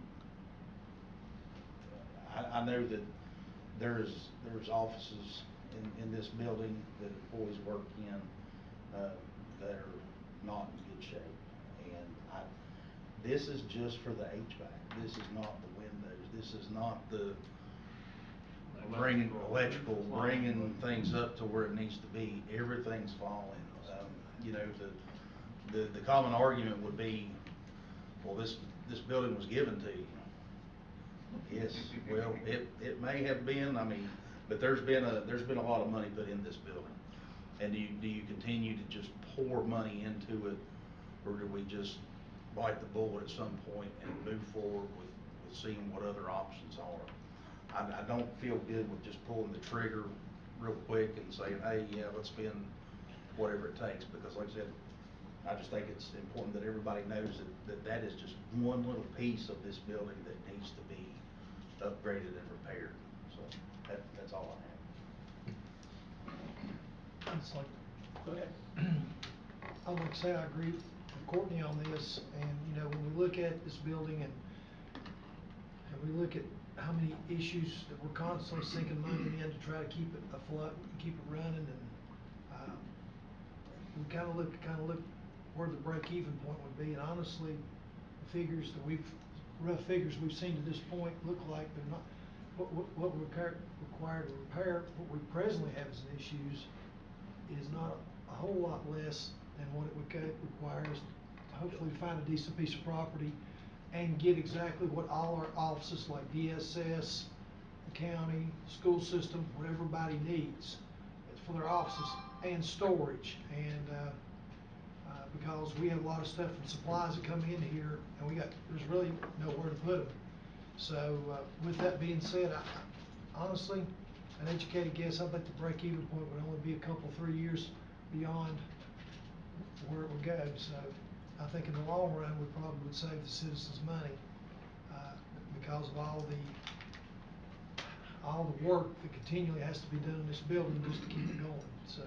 I know that there's offices in this building that employees work in that are not in good shape, and this is just for the HVAC. This is not the windows. This is not the bringing things up to where it needs to be. Everything's falling. You know, the common argument would be, well, this building was given to you. Yes, well, it may have been. I mean, but there's been a lot of money put in this building. And do you continue to just pour money into it, or do we just bite the bullet at some point and move forward with seeing what other options are? I don't feel good with just pulling the trigger real quick and saying, hey, yeah, let's spend whatever it takes, because like I said, I just think it's important that everybody knows that is just one little piece of this building that needs to be upgraded and repaired. So that's all I have. It's like, Go ahead. I would say I agree with Courtney on this, and you know, when we look at this building and we look at how many issues that we're constantly sinking money in to try to keep it afloat, keep it running, and we kind of look where the break-even point would be, and honestly, the figures that rough figures we've seen to this point look like they're not what we require to repair what we presently have as issues is not a whole lot less than what it would require us to hopefully find a decent piece of property and get exactly what all our offices like DSS, the county, school system, what everybody needs. for their offices and storage. And, because we have a lot of stuff and supplies that come in here, and there's really nowhere to put them. So, with that being said, honestly, an educated guess, I think the break-even point would only be a couple, 3 years beyond where it would go. So, I think in the long run, we probably would save the citizens money, because of all the work that continually has to be done in this building just to keep it going. So,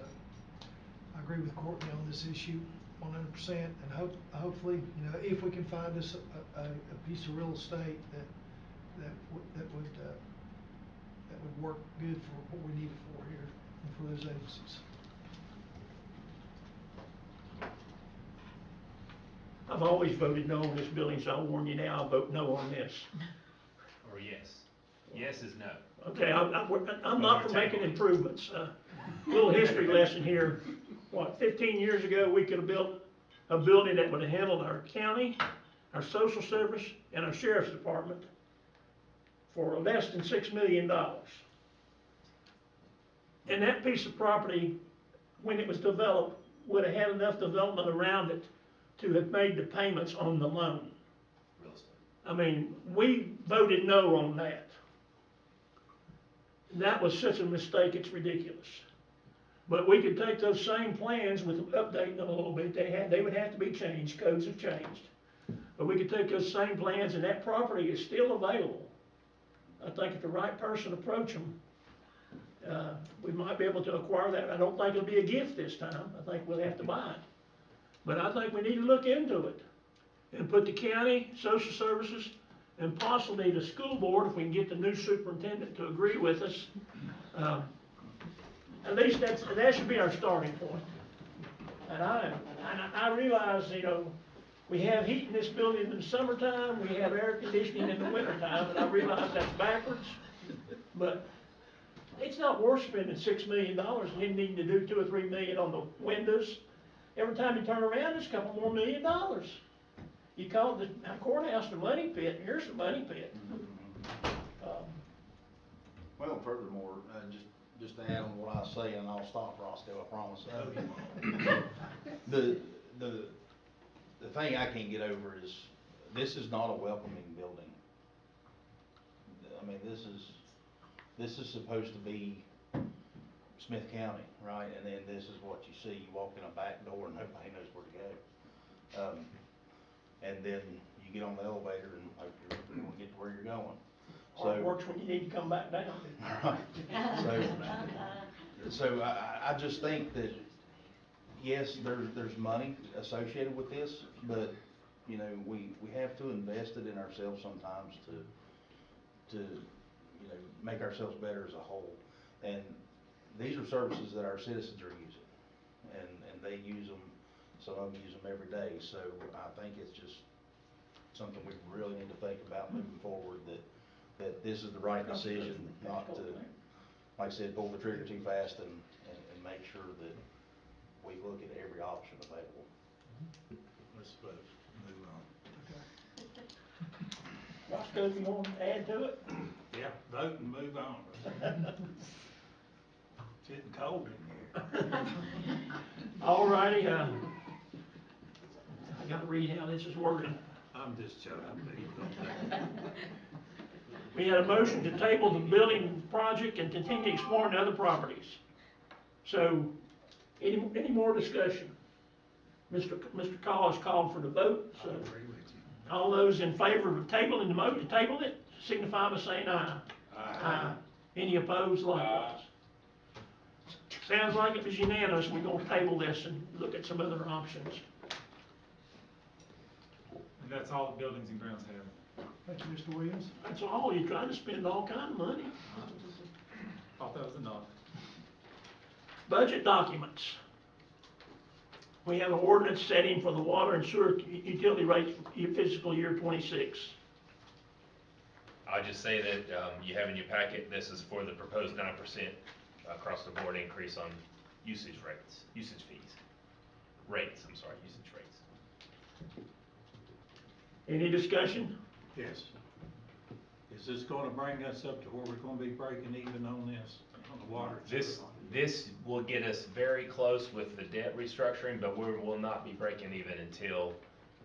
I agree with Courtney on this issue 100%, and hopefully, if we can find us a piece of real estate that would work good for what we need it for here and for those agencies. I've always voted no on this building, so I'll warn you now, I'll vote no on this. Or yes. Yes is no. Okay, I'm not for making improvements. Little history lesson here. 15 years ago, we could have built a building that would have handled our county, our social service, and our sheriff's department for less than $6 million. And that piece of property, when it was developed, would have had enough development around it to have made the payments on the loan. Real estate. I mean, we voted no on that. That was such a mistake, it's ridiculous. But we could take those same plans with updating them a little bit. They would have to be changed, codes have changed. But we could take those same plans, and that property is still available. I think if the right person approach them, we might be able to acquire that. I don't think it'll be a gift this time. I think we'll have to buy it. But I think we need to look into it and put the county, social services, and possibly the school board, if we can get the new superintendent to agree with us. At least that should be our starting point. And I realize, we have heat in this building in the summertime, we have air conditioning in the wintertime, and I realize that's backwards. But it's not worth spending $6 million and then needing to do $2 or $3 million on the windows. Every time you turn around, there's a couple more $1 million. You call the courthouse the money pit, and here's the money pit. Well, furthermore, just to add on what I say, and I'll stop, Roscoe, I promise. The thing I can't get over is, this is not a welcoming building. I mean, this is supposed to be Smyth County, right? And then this is what you see. You walk in a back door and nobody knows where to go. And then you get on the elevator and hope you're going to get to where you're going. Or it works when you need to come back down. Right. So I just think that, yes, there's money associated with this, but we have to invest it in ourselves sometimes to make ourselves better as a whole. And these are services that our citizens are using, and they use them. Some of them use them every day. So I think it's just something we really need to think about moving forward, that this is the right decision, not to, like I said, pull the trigger too fast and make sure that we look at every option available. Let's vote, move on. Roscoe, you want to add to it? Yeah, vote and move on. It's getting cold in here. All righty, I gotta read how this is worded. I'm just joking. We had a motion to table the building project and continue exploring other properties. So, any more discussion? Mr. Collins called for the vote, so. I agree with you. All those in favor of tabling the motion to table it, signify by saying aye. Aye. Any opposed, likewise. Sounds like it was unanimous. We're gonna table this and look at some other options. And that's all the buildings and grounds have. Thank you, Mr. Williams. That's all. You're trying to spend all kind of money. Thought that was enough. Budget documents. We have an ordinance setting for the water and sewer utility rates for fiscal year 26. I'll just say that you have in your packet, this is for the proposed 9% across the board increase on usage fees. Usage rates. Any discussion? Yes. Is this gonna bring us up to where we're gonna be breaking even on this? on the water. and This, sewer line. this will get us very close with the debt restructuring, but we will not be breaking even until,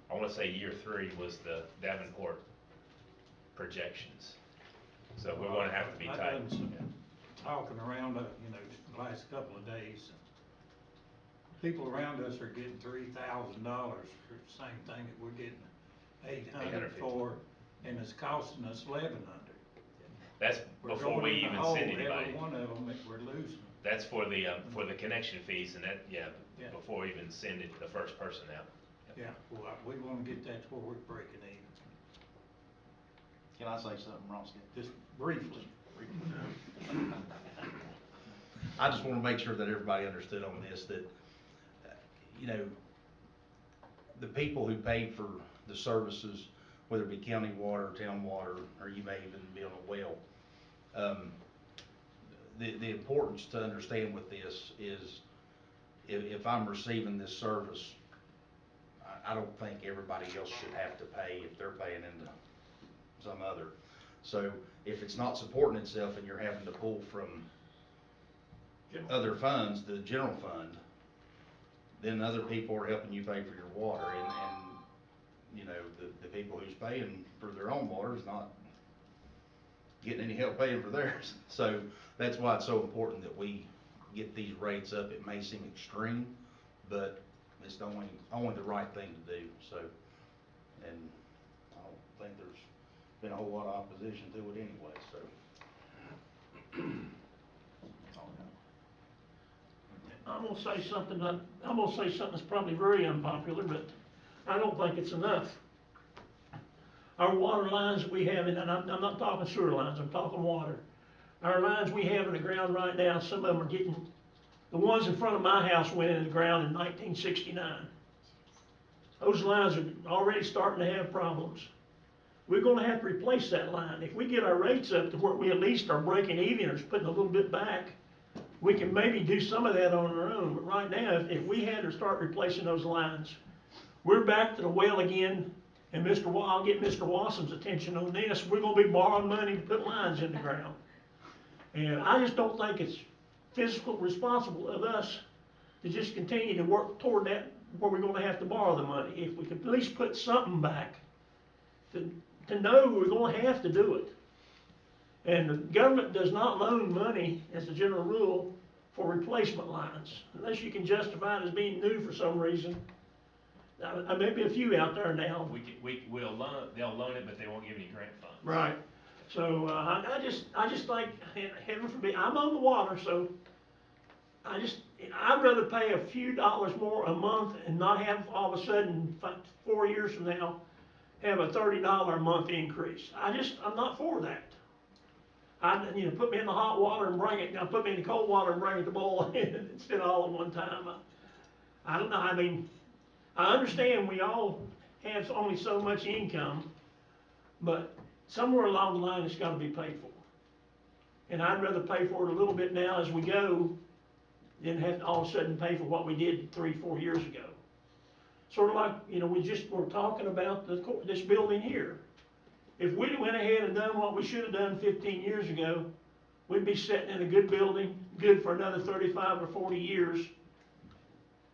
I wanna say year 3 was the Davenport projections. So we're gonna have to be I've tight. done some talking around, the last couple of days. People around us are getting $3,000 for the same thing that we're getting $800 for, and it's costing us $1,100. That's We're before going we in the even hole, send anybody. every one of them that we're losing. That's for the connection fees and that, Yeah. before we even send it the first person out. Yeah, well, we wanna get that to where we're breaking even, Can I say something, Ross? just briefly. I just wanna make sure that everybody understood on this, that, the people who pay for the services, whether it be county water, town water, or you may even be on a well, the importance to understand with this is, if I'm receiving this service, I don't think everybody else should have to pay if they're paying into some other. So if it's not supporting itself and you're having to pull from other funds, the general fund, then other people are helping you pay for your water, and the people who's paying for their own water is not getting any help paying for theirs. So that's why it's so important that we get these rates up. It may seem extreme, but it's only the right thing to do. So, and I don't think there's been a whole lot of opposition to it anyway, so. I'm gonna say something that's probably very unpopular, but I don't think it's enough. Our water lines that we have, and I'm not talking sewer lines, I'm talking water. Our lines we have in the ground right now, some of them are getting, the ones in front of my house went in the ground in 1969. Those lines are already starting to have problems. We're gonna have to replace that line. If we get our rates up to where we at least are breaking even or putting a little bit back, we can maybe do some of that on our own. But right now, if we had to start replacing those lines, we're back to the well again, and I'll get Mr. Wassom's attention on this. We're gonna be borrowing money to put lines in the ground. And I just don't think it's fiscal responsible of us to just continue to work toward that, where we're gonna have to borrow the money. If we could at least put something back to know we're gonna have to do it. And the government does not loan money, as a general rule, for replacement lines, unless you can justify it as being new for some reason. There may be a few out there now. They'll loan it, but they won't give any grant funds. Right. So, I just think, heaven forbid, I'm on the water, so I'd rather pay a few dollars more a month and not have all of a sudden, 4 years from now, have a $30 a month increase. I'm not for that. Put me in the hot water and bring it, now put me in the cold water and bring it to boil instead of all at one time. I don't know, I understand we all have only so much income, but somewhere along the line it's gotta be paid for. And I'd rather pay for it a little bit now as we go than have to all of a sudden pay for what we did 3-4 years ago. Sort of like, we're talking about this building here. If we'd went ahead and done what we should have done 15 years ago, we'd be sitting in a good building, good for another 35 or 40 years,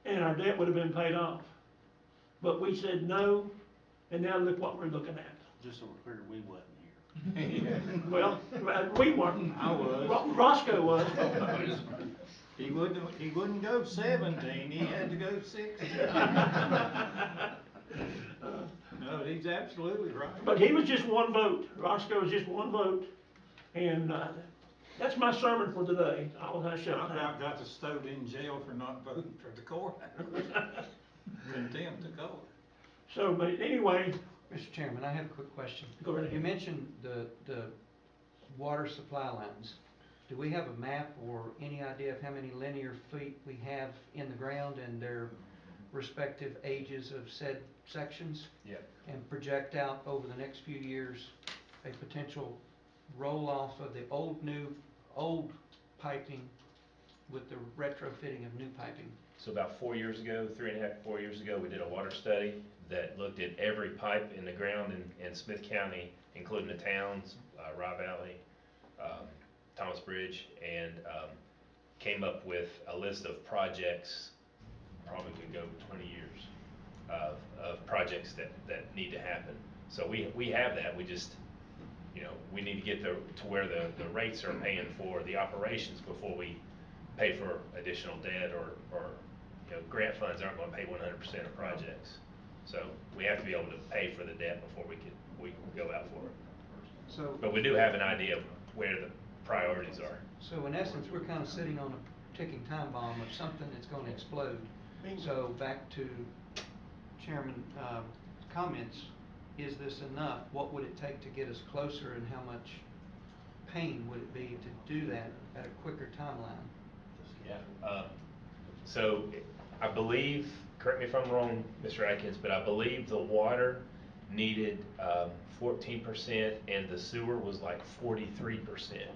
and our debt would have been paid off. But we said no, and now look what we're looking at. Just so we're clear, we wasn't here. Well, we weren't. I was. Roscoe was. He wouldn't go 17, he had to go 16. No, he's absolutely right. But he was just one vote. Roscoe was just one vote. And that's my sermon for today. I'll hush up I now. about got stowed in jail for not voting for the courthouse. Contempt of court. So, but anyway. Mr. Chairman, I have a quick question. Go right ahead. You mentioned the water supply lines. Do we have a map or any idea of how many linear feet we have in the ground and their respective ages of said sections? Yeah. And project out over the next few years a potential roll-off of the old piping with the retrofitting of new piping? So about 4 years ago, 3.5, 4 years ago, we did a water study that looked at every pipe in the ground in Smyth County, including the towns, Rye Valley, Thomas Bridge, and came up with a list of projects, probably could go 20 years, of projects that need to happen. So we have that, we just, you know, we need to get to where the rates are paying for the operations before we pay for additional debt, or you know, grant funds aren't gonna pay 100% of projects. So we have to be able to pay for the debt before we can go out for it. So, But we do have an idea of where the priorities are. so in essence, we're kind of sitting on a ticking time bomb of something that's gonna explode. So back to Chairman, comments, is this enough? What would it take to get us closer, and how much pain would it be to do that at a quicker timeline? Yeah. So I believe, correct me if I'm wrong, Mr. Atkins, but I believe the water needed 14% and the sewer was like 43%.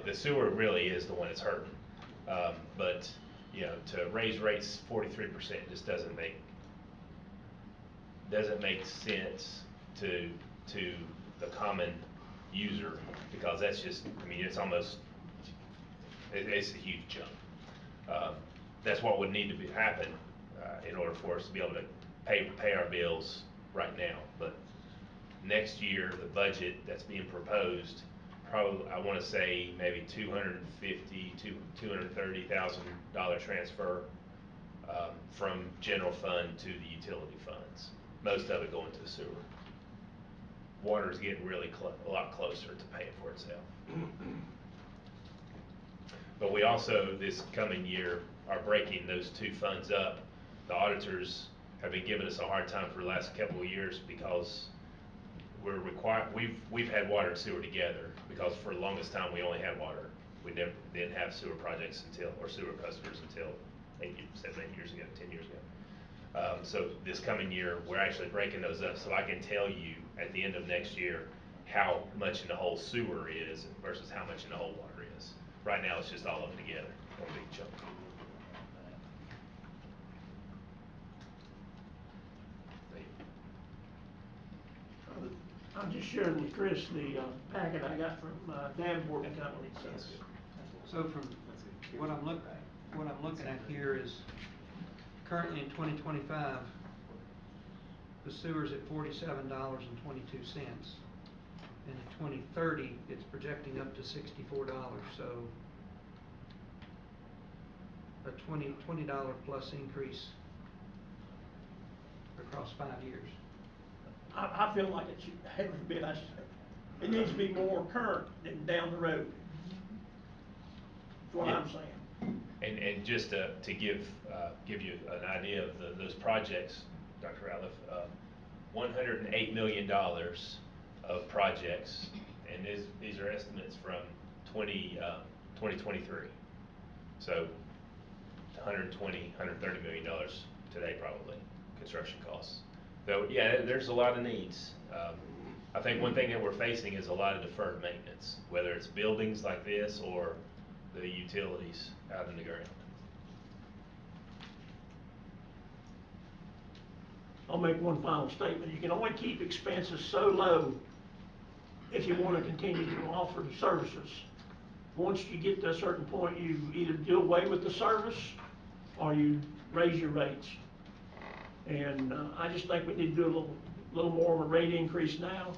The sewer really is the one that's hurting. But you know, to raise rates 43% just doesn't make sense to the common user, because that's just, I mean, it's almost, it's a huge jump. That's what would need to happen in order for us to be able to pay our bills right now. But next year, the budget that's being proposed, probably, I want to say maybe $230,000 transfer from general fund to the utility funds. Most of it going to the sewer. Water is getting really a lot closer to paying for itself. But we also, this coming year, are breaking those two funds up. The auditors have been giving us a hard time for the last couple of years because we're required, we've had water and sewer together, because for the longest time we only had water. We didn't have sewer projects or sewer customers until 10 years ago. So this coming year, we're actually breaking those up, so I can tell you at the end of next year how much in the whole sewer is versus how much in the whole water is. Right now, it's just all of them together, one big chunk. I'm just sharing with Chris the packet I got from Davenport and Company. So from what I'm looking at here is currently in 2025, the sewer's at $47.22. And in 2030, it's projecting up to $64. So a $20 plus increase across 5 years. I feel like it should, heaven forbid, it needs to be more current than down the road. That's what I'm saying. And just to give you an idea of those projects, Dr. Ratliff, $108 million of projects, and these are estimates from 2023. So $130 million today probably, construction costs. So yeah, there's a lot of needs. I think one thing that we're facing is a lot of deferred maintenance, whether it's buildings like this or the utilities out in the ground. I'll make one final statement. You can only keep expenses so low if you want to continue to offer the services. Once you get to a certain point, you either do away with the service or you raise your rates. And I just think we need to do a little more of a rate increase now.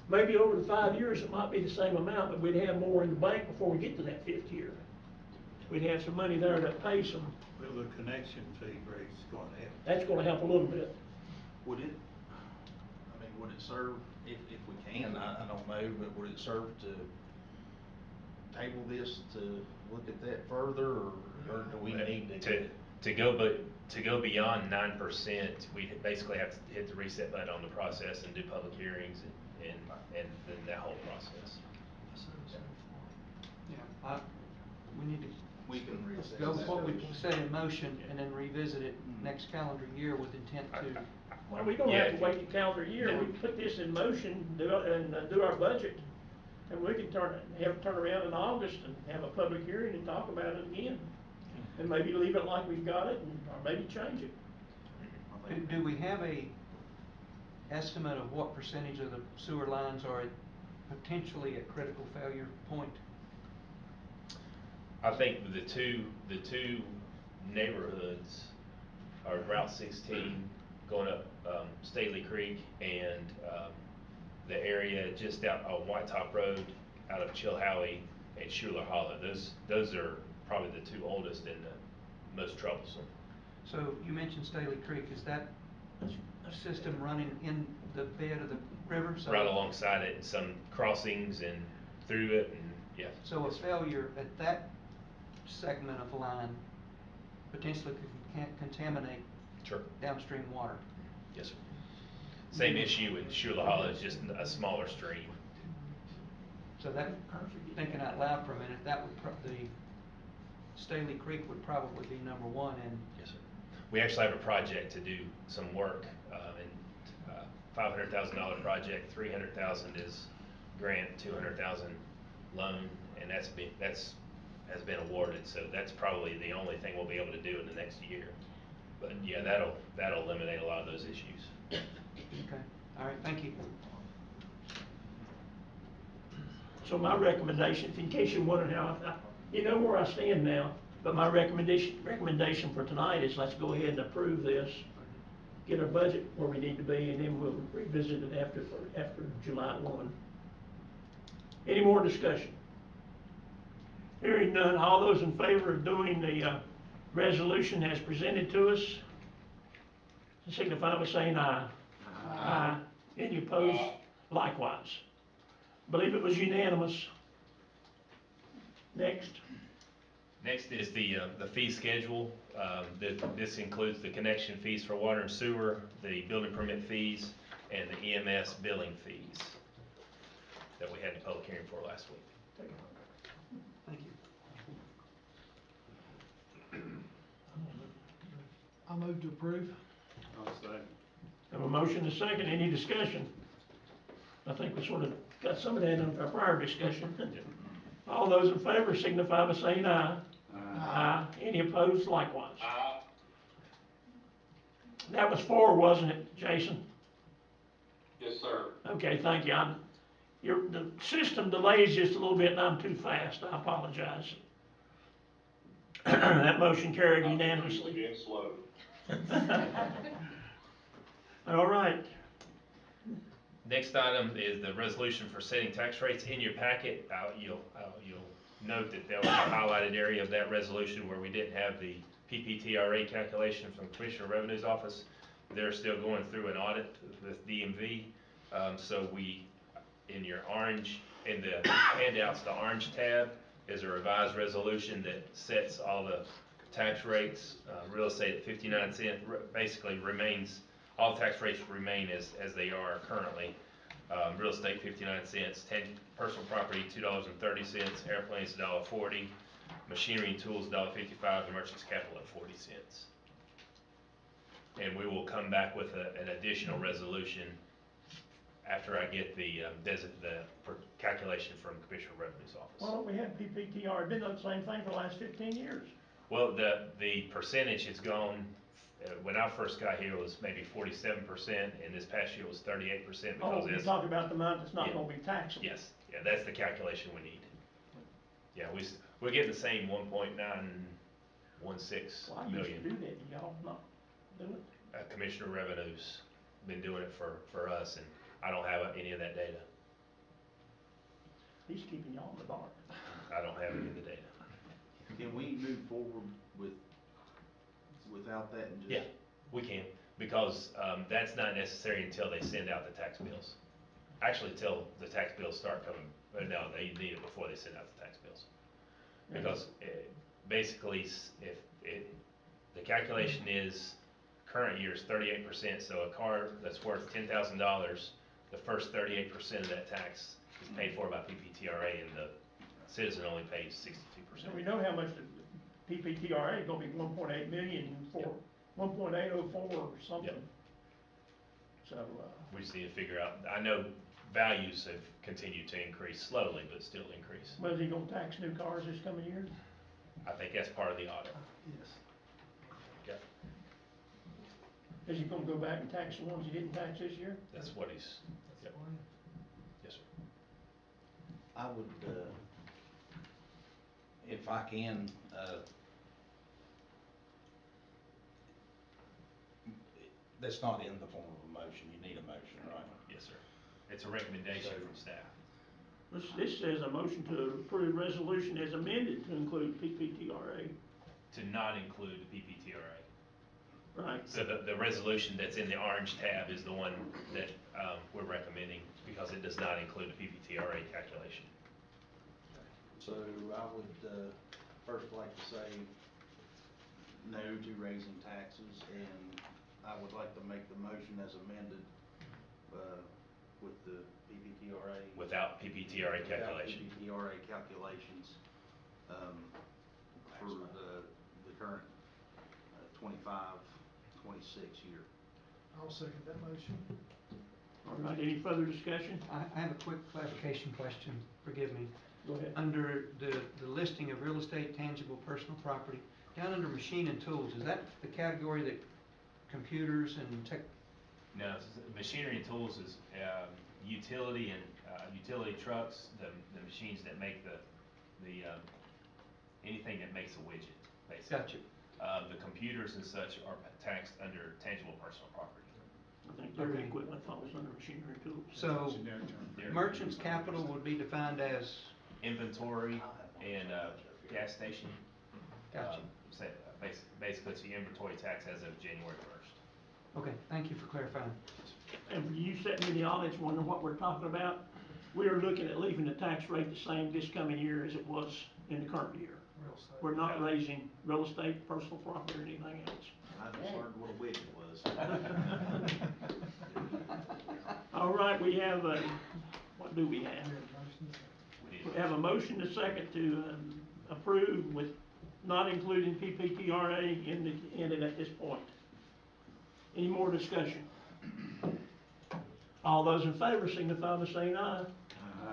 Maybe over the 5 years it might be the same amount, but we'd have more in the bank before we get to that 5th year. We'd have some money there to pay some. Will the connection fee raise going to help? That's going to help a little bit. Would it, I mean, would it serve, if we can, I don't know, but would it serve to table this to look at that further, or do we need to go beyond 9%, we basically have to hit the reset button on the process and do public hearings and then that whole process. Yeah, we need to can reassess go with that. what we set in motion and then revisit it next calendar year with intent to. Well, we don't have to wait the calendar year. We can put this in motion and do our budget. And we can turn around in August and have a public hearing and talk about it again. And maybe leave it like we've got it, or maybe change it. Do we have a estimate of what percentage of the sewer lines are at potentially a critical failure point? I think the two neighborhoods are Route 16 going up Staley Creek and the area just out on White Top Road out of Chilhowie and Schuler Hollow. Those are probably the two oldest and the most troublesome. So you mentioned Staley Creek, is that a system running in the bed of the river? So Right alongside it, and some crossings and through it, and yeah. So a failure at that segment of line potentially could contaminate Sure. downstream water. Yes, sir. Same issue in Schuler Hollow, it's just a smaller stream. So that, thinking out loud for a minute, that would the Staley Creek would probably be number one. And yes, sir. We actually have a project to do some work, and $500,000 project, 300,000 is grant, 200,000 loan, and has been awarded. So that's probably the only thing we'll be able to do in the next year. But yeah, that'll eliminate a lot of those issues. okay, all right, thank you. So my recommendation, in case you're wondering how, you know where I stand now, but my recommendation for tonight is let's go ahead and approve this, get our budget where we need to be, and then we'll revisit it after July 1. Any more discussion? Hearing none, all those in favor of doing the resolution as presented to us, signify by saying aye. Aye. Any opposed? Likewise. Believe it was unanimous. Next. Next is the fee schedule. This includes the connection fees for water and sewer, the building permit fees, and the EMS billing fees that we had the public hearing for last week. Thank you. I move to approve. I'll second. Have a motion and a second. Any discussion? I think we sort of got some of that in our prior discussion. All those in favor signify by saying aye. Aye. Any opposed? Likewise. Aye. That was 4, wasn't it, Jason? Yes, sir. Okay, thank you. The system delays just a little bit and I'm too fast. I apologize. That motion carried unanimously. Being slow. All right. Next item is the resolution for setting tax rates. In your packet, you'll note that there was a highlighted area of that resolution where we didn't have the PPTRA calculation from Commissioner Revenue's office. They're still going through an audit with DMV. So in your orange, in the handouts, the orange tab is a revised resolution that sets all the tax rates. Real estate at 59 cents basically remains, all tax rates remain as they are currently. Real estate 59 cents, personal property $2.30, airplanes $1.40, machinery and tools $1.55, and merchants capital at 40 cents. And we will come back with an additional resolution after I get the calculation from Commissioner Revenue's office. Why don't we have PPTR? It's been the same thing for the last 15 years. Well, the percentage has gone, when I first got here, it was maybe 47%, and this past year it was 38%. Oh, you're talking about the amount that's not Yeah. going to be taxable. Yes, yeah, that's the calculation we need. Yeah, we're getting the same 1.916 Well, I million. used to do that. Y'all not do it? Commissioner Revenue's been doing it for us, and I don't have any of that data. He's keeping y'all in the dark. I don't have any of the data. Can we move forward without that and just? Yeah, we can, because that's not necessary until they send out the tax bills. Actually, till the tax bills start coming. No, they need it before they send out the tax bills. Because basically, the calculation is current year is 38%. So a car that's worth $10,000, the first 38% of that tax is paid for by PPTRA, and the citizen only pays 62%. So we know how much the PPTRA is going to be 1.8 million for 1.804 or something. Yep. So we just need to figure out. I know values have continued to increase slowly, but still increase. Was he going to tax new cars this coming year? I think that's part of the audit. Yes. Okay. Is he going to go back and tax the ones he didn't tax this year? That's what he's. That's Yep. the plan. Yes, sir. I would, if I can, that's not in the form of a motion, you need a motion, right? Yes, sir. It's a recommendation from staff. This says a motion to approve resolution as amended to include PPTRA. To not include the PPTRA. Right. So the resolution that's in the orange tab is the one that we're recommending because it does not include the PPTRA calculation. So I would, first like to say no to raising taxes, and I would like to make the motion as amended, with the PPTRA. Without PPTRA calculation. Without PPTRA calculations, for the current 25-26 year. I'll second that motion. All right, any further discussion? I have a quick clarification question, forgive me. Go ahead. Under the listing of real estate, tangible personal property, down under machine and tools, is that the category that computers and tech? No, machinery and tools is utility and utility trucks, the machines that make the anything that makes a widget, basically. Gotcha. The computers and such are taxed under tangible personal property. I think their equipment falls under machinery and tools. So merchant's capital would be defined as? Inventory and gas station. Gotcha. Basically, it's the inventory tax as of January 1st. Okay, thank you for clarifying. And for you sitting in the audience wondering what we're talking about, we are looking at leaving the tax rate the same this coming year as it was in the current year. Real estate. We're not raising real estate, personal property, or anything else. I just learned what a widget was. All right, we have what do we have? We have a motion to second to approve with not including PPTRA in it at this point. Any more discussion? All those in favor signify by saying aye.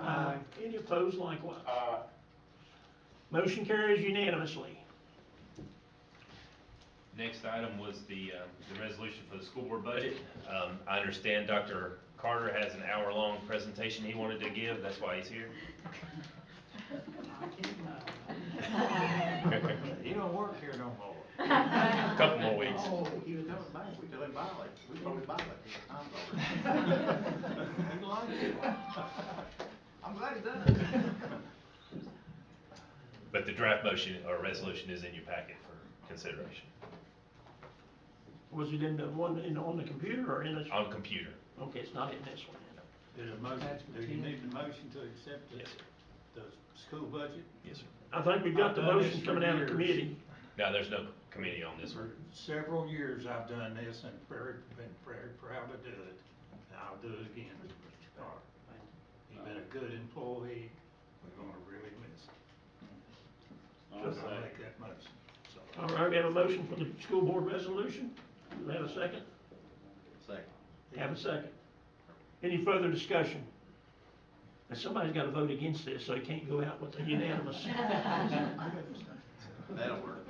Aye. Any opposed likewise? Motion carries unanimously. Next item was the resolution for the school board budget. I understand Dr. Carter has an hour-long presentation he wanted to give. That's why he's here. You don't work here no more. A couple more weeks. Oh, he was coming back, we tell him bye, like, we told him bye like 4 times already. He liked it. I'm glad he does. But the draft motion or resolution is in your packet for consideration. Was it in the one on the computer or in this? On computer. Okay, it's not in this one. Do you need the motion to accept Yes, the school budget? Yes, sir. I think we've got the I've done motion this coming for out of years. committee. Now, there's no committee on this For one. several years I've done this and been very proud to do it. And I'll do it again, Mr. Carter. You've been a good employee. We're gonna really miss it. So I'll make that motion. So, All right, we have a motion for the school board resolution. Do we have a second? Second. Have a second. Any further discussion? Now, somebody's got to vote against this, so it can't go out with a unanimous. That'll work.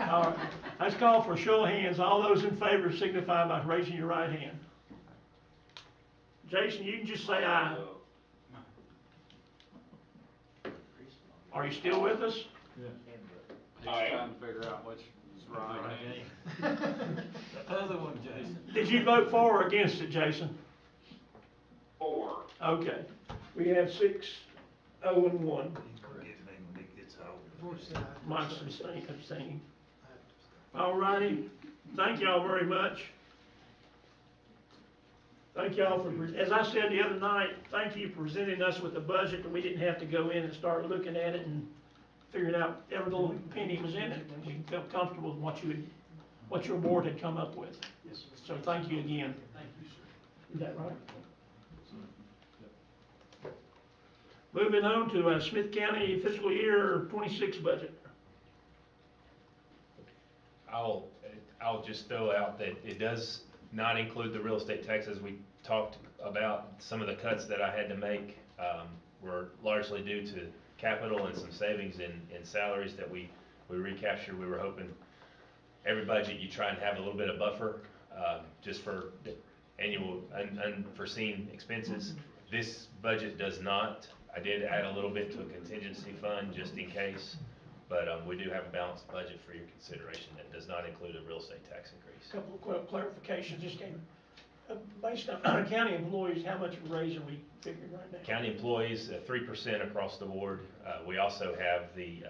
All right, let's call for a show of hands. All those in favor signify by raising your right hand. Jason, you can just say aye. Are you still with us? He's trying to figure out which is right. the other one, Jason. Did you vote for or against it, Jason? 4. Okay. We have 6, 0, and 1. He's gonna get me when he gets older. Mike's abstaining. All righty. Thank y'all very much. Thank y'all for, as I said the other night, thank you for presenting us with a budget that we didn't have to go in and start looking at it and figuring out every little penny was in it. And we felt comfortable with what your board had come up with. So thank you again. Thank you, sir. Is that right? Moving on to Smyth County fiscal year 26 budget. I'll just throw out that it does not include the real estate tax. As we talked about, some of the cuts that I had to make were largely due to capital and some savings in salaries that we recaptured. We were hoping every budget you try and have a little bit of buffer just for annual unforeseen expenses. This budget does not. I did add a little bit to a contingency fund just in case, but, we do have a balanced budget for your consideration that does not include a real estate tax increase. Couple of clarifications just came. Based on county employees, how much of a raise are we figuring right now? County employees, 3% across the board. We also have the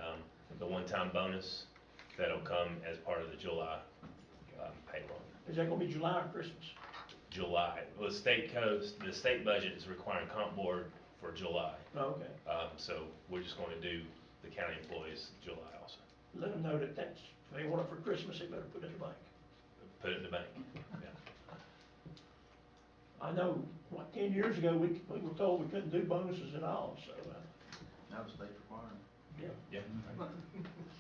one-time bonus that'll come as part of the July payroll. Is that gonna be July or Christmas? July. Well, the state codes, the state budget is requiring comp board for July. Oh, okay. So we're just going to do the county employees July also. Let them know that that's, if they want it for Christmas, they better put it in the bank. Put it in the bank. Yeah. I know, 10 years ago, we were told we couldn't do bonuses at all, so, Now the state requirement. yeah. Yeah.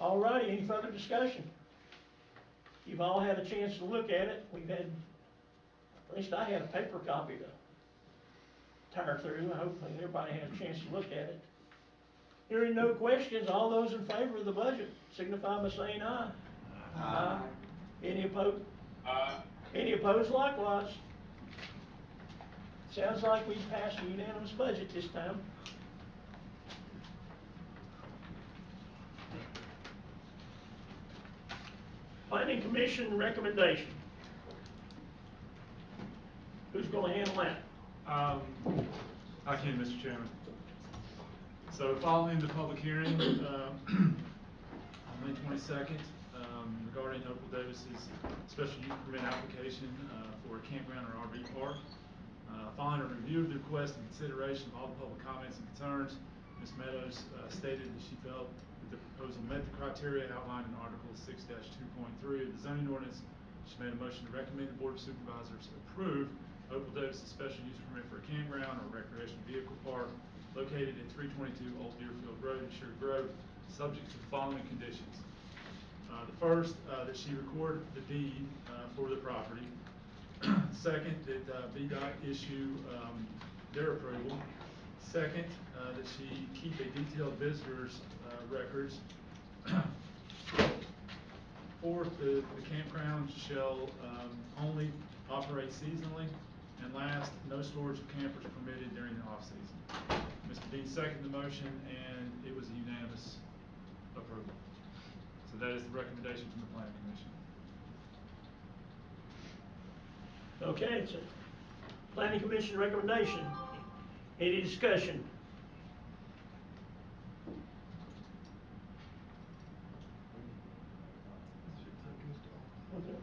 All righty, any further discussion? You've all had a chance to look at it. We've had, at least I had a paper copy to tire through. Hopefully everybody had a chance to look at it. Hearing no questions, all those in favor of the budget signify by saying aye. Aye. Any opposed? Any opposed likewise? Sounds like we've passed a unanimous budget this time. Planning Commission recommendation. Who's gonna handle that? I can, Mr. Chairman. So following the public hearing, on May 22nd, regarding Opal Davis's special use permit application, for a campground or RV park. Following a review of the request and consideration of all the public comments and concerns, Ms. Meadows, stated that she felt that the proposal met the criteria outlined in Article 6-2.3 of the zoning ordinance. She made a motion to recommend the Board of Supervisors approve Opal Davis' special use permit for a campground or recreational vehicle park located at 322 Old Deerfield Road in Sugar Grove, subject to the following conditions. The first, that she record the deed for the property. Second, that VDOT issue their approval. Second, that she keep a detailed visitor's records. Fourth, the campground shall only operate seasonally. And last, no storage of campers permitted during the off-season. Mr. Dean seconded the motion, and it was a unanimous approval. So that is the recommendation from the Planning Commission. Okay, it's a Planning Commission recommendation. Any discussion? Okay.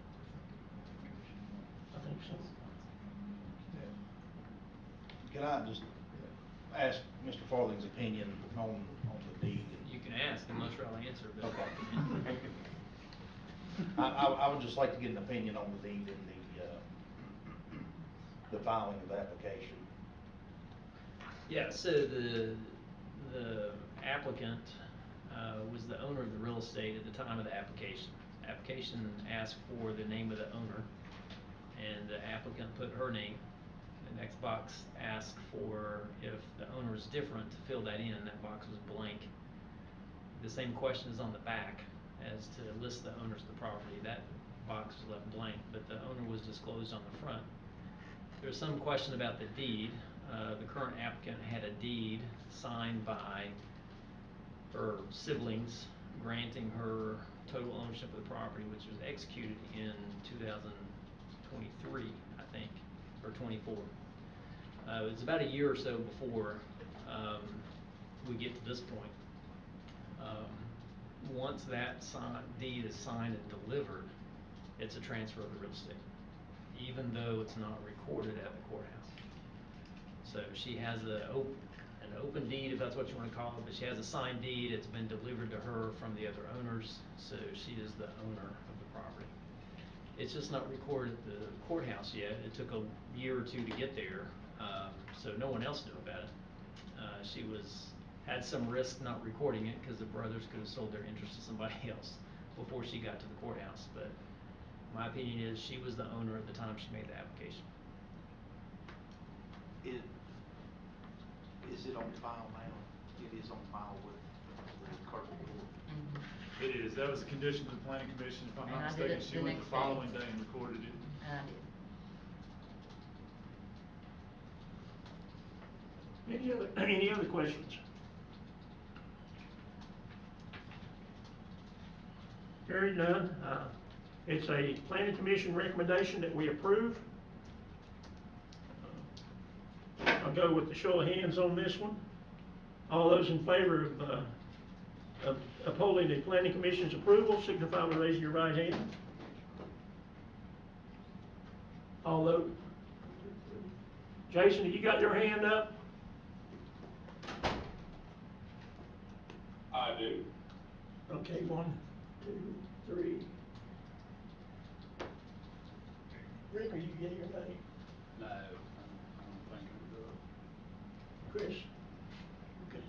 I think so. Can I just ask Mr. Farthing's opinion on the deed? You can ask, unless I'll answer, but. Okay. I would just like to get an opinion on the deed and the filing of the application. Yeah, so the applicant was the owner of the real estate at the time of the application. Application asked for the name of the owner, and the applicant put her name. The next box asked for if the owner is different to fill that in. That box was blank. The same question is on the back as to list the owners of the property. That box was left blank, but the owner was disclosed on the front. There's some question about the deed. The current applicant had a deed signed by her siblings granting her total ownership of the property, which was executed in 2023, I think, or 24. It's about a year or so before we get to this point. Once that deed is signed and delivered, it's a transfer of the real estate, even though it's not recorded at the courthouse. So she has an open deed, if that's what you want to call it, but she has a signed deed. It's been delivered to her from the other owners, so she is the owner of the property. It's just not recorded at the courthouse yet. It took a year or two to get there, so no one else knew about it. She had some risk not recording it because the brothers could have sold their interest to somebody else before she got to the courthouse. But my opinion is she was the owner at the time she made the application. Is it on file now? It is on file with the clerk of court. It is. That was a condition of the Planning Commission. If I'm not mistaken, she went the following day and recorded it. I did. Any other questions? Hearing none, it's a planning commission recommendation that we approve. I'll go with the show of hands on this one. All those in favor of upholding the planning commission's approval, signify by raising your right hand. All those, Jason, you got your hand up? I do. Okay, 1, 2, 3. Rick, are you getting your name? No, I don't think I'm good. Chris? Okay.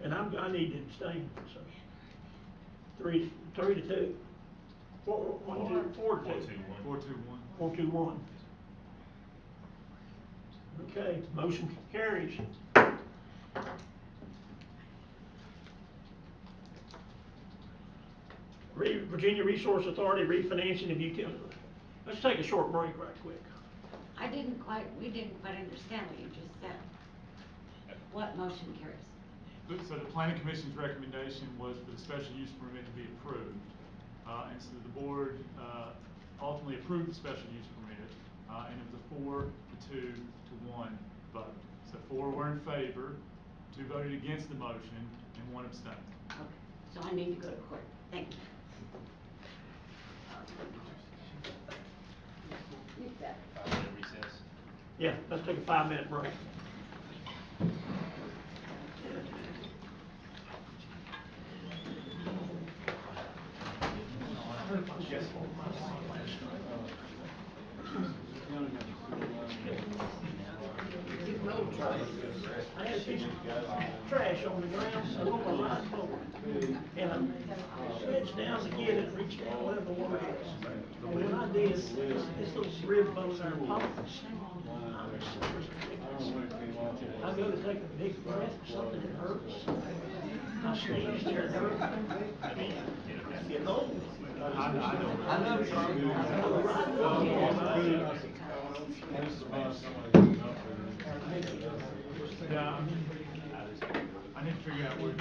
And I need to abstain, so. 3 to 2. 4 to 2. 4-2-1. 4-2-1. Okay, motion carries. Virginia Resource Authority refinancing of utilities. Let's take a short break right quick. We didn't quite understand what you just said. What motion carries? So the planning commission's recommendation was for the special use permit to be approved. And so the board, ultimately approved the special use permit, and it was a 4-2-1 vote. So 4 were in favor, 2 voted against the motion, and 1 abstained. Okay, so I need to go to court. Thank you. Recess. Yeah, let's take a 5-minute break. I had a piece of trash on the ground, so on my right floor. And I reached down to get it, reached down, whatever the word is. And when I did, this little rib bone there popped. I go to take a big breath, something that hurts. I sneezed and it hurt. I mean, I'm getting old. I know, Yeah, I need to figure out where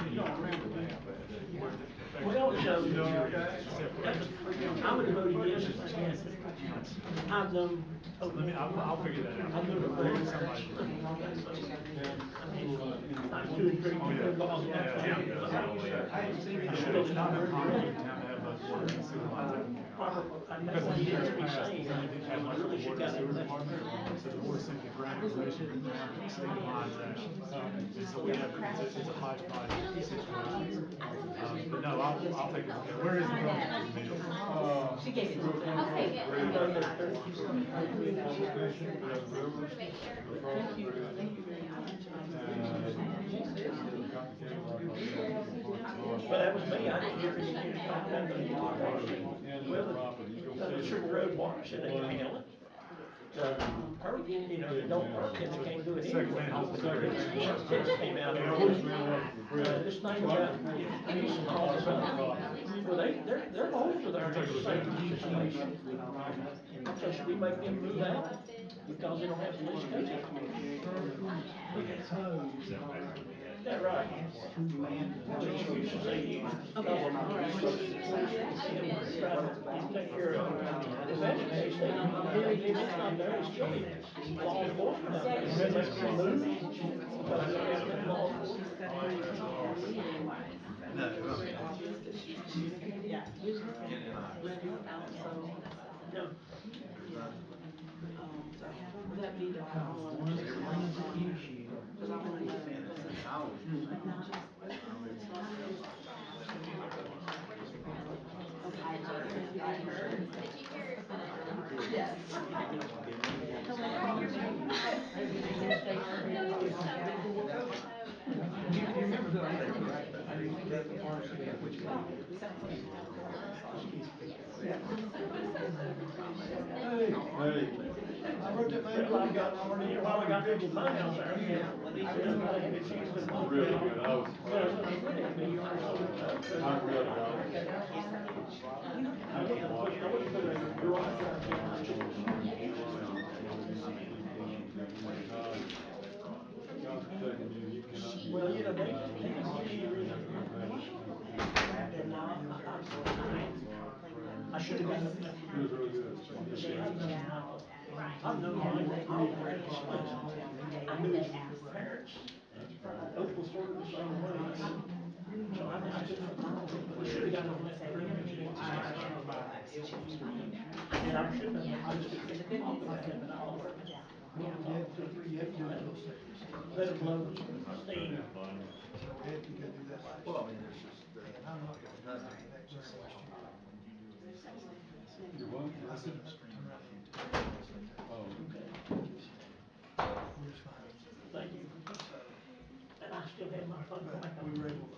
well, I would have voted yes if I had to. I've known. I'll figure that out. I've known a very somebody. I'm 2 and 3 balls. It's not uncommon in town to have both water and sewer lines. Because in years past, we didn't have much of a water and sewer department, so the board simply granted permission to have extended lines out. And so we have, it's a hodgepodge situation. But no, I'll take it. Where is the problem? She gave it to me. I'll take it. But that was me, I didn't hear anything about that. Well, the certain road water said they can handle it. Perk, you know, they don't perk and they can't do it anyway. Just came out here. This thing about piecing all this up. Well, they're both for their safety situation. So should we make them move out because they don't have the legislation? Is that right? You should say you. Okay. Take care of it. If that's the case, if it's not there, it's still law enforcement. Make them move. Because they have been law enforcement. No. Would that be the one? Because I want to know. I wrote that man Well, I got them in my house there. I had a chance to. Really good. I was I It was really good. I've known my whole parents, I knew his parents, Opal started the same way. So I just, we should've got on that agreement. And I shouldn't have, I just didn't think about it at all. What we did, you have to do those. Let it blow steam. So we had to go do that last year. Well, I mean, there's just, And I'm not gonna do that next year. You're what? I said, turn around and Oh. we was fine. Thank you. And I still have my phone But blanket. we were able to.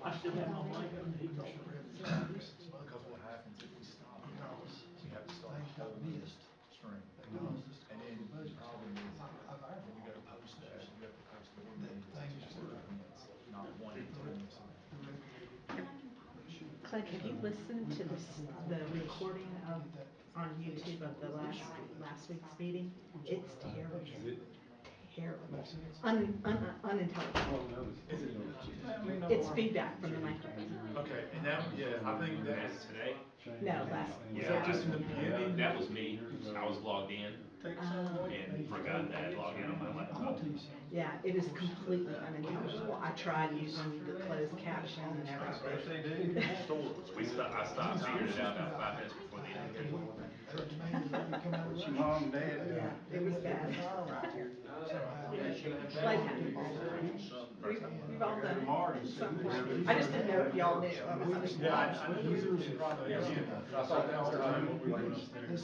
I still have my blanket and he told me. A couple of happens if we stop, Because we have to start things a got whole new missed. string. Because this And then cost the problem is, I've hired when you go to post that, you have to post the that ordinance things to ordinance, not one ordinance. Clint, have you listened to the recording on YouTube of the last week's meeting? It's terrible. Terrible. Unintelligible. Is it? It's feedback from the microphone. Okay, and that, yeah, I think that That's is today? No, last. Was that just in the beginning? That was me. I was logged in and forgot that I had logged in on my laptop. Yeah, it is completely unintelligible. I tried using the closed caption and everything. I stopped figuring it out about 5 minutes before the end. Mom, Dad. Yeah, it was bad. Playtime. We've all done it. Something. I just didn't know if y'all knew. I was like, Yeah, I knew there was a problem. I thought that was the time when we went upstairs.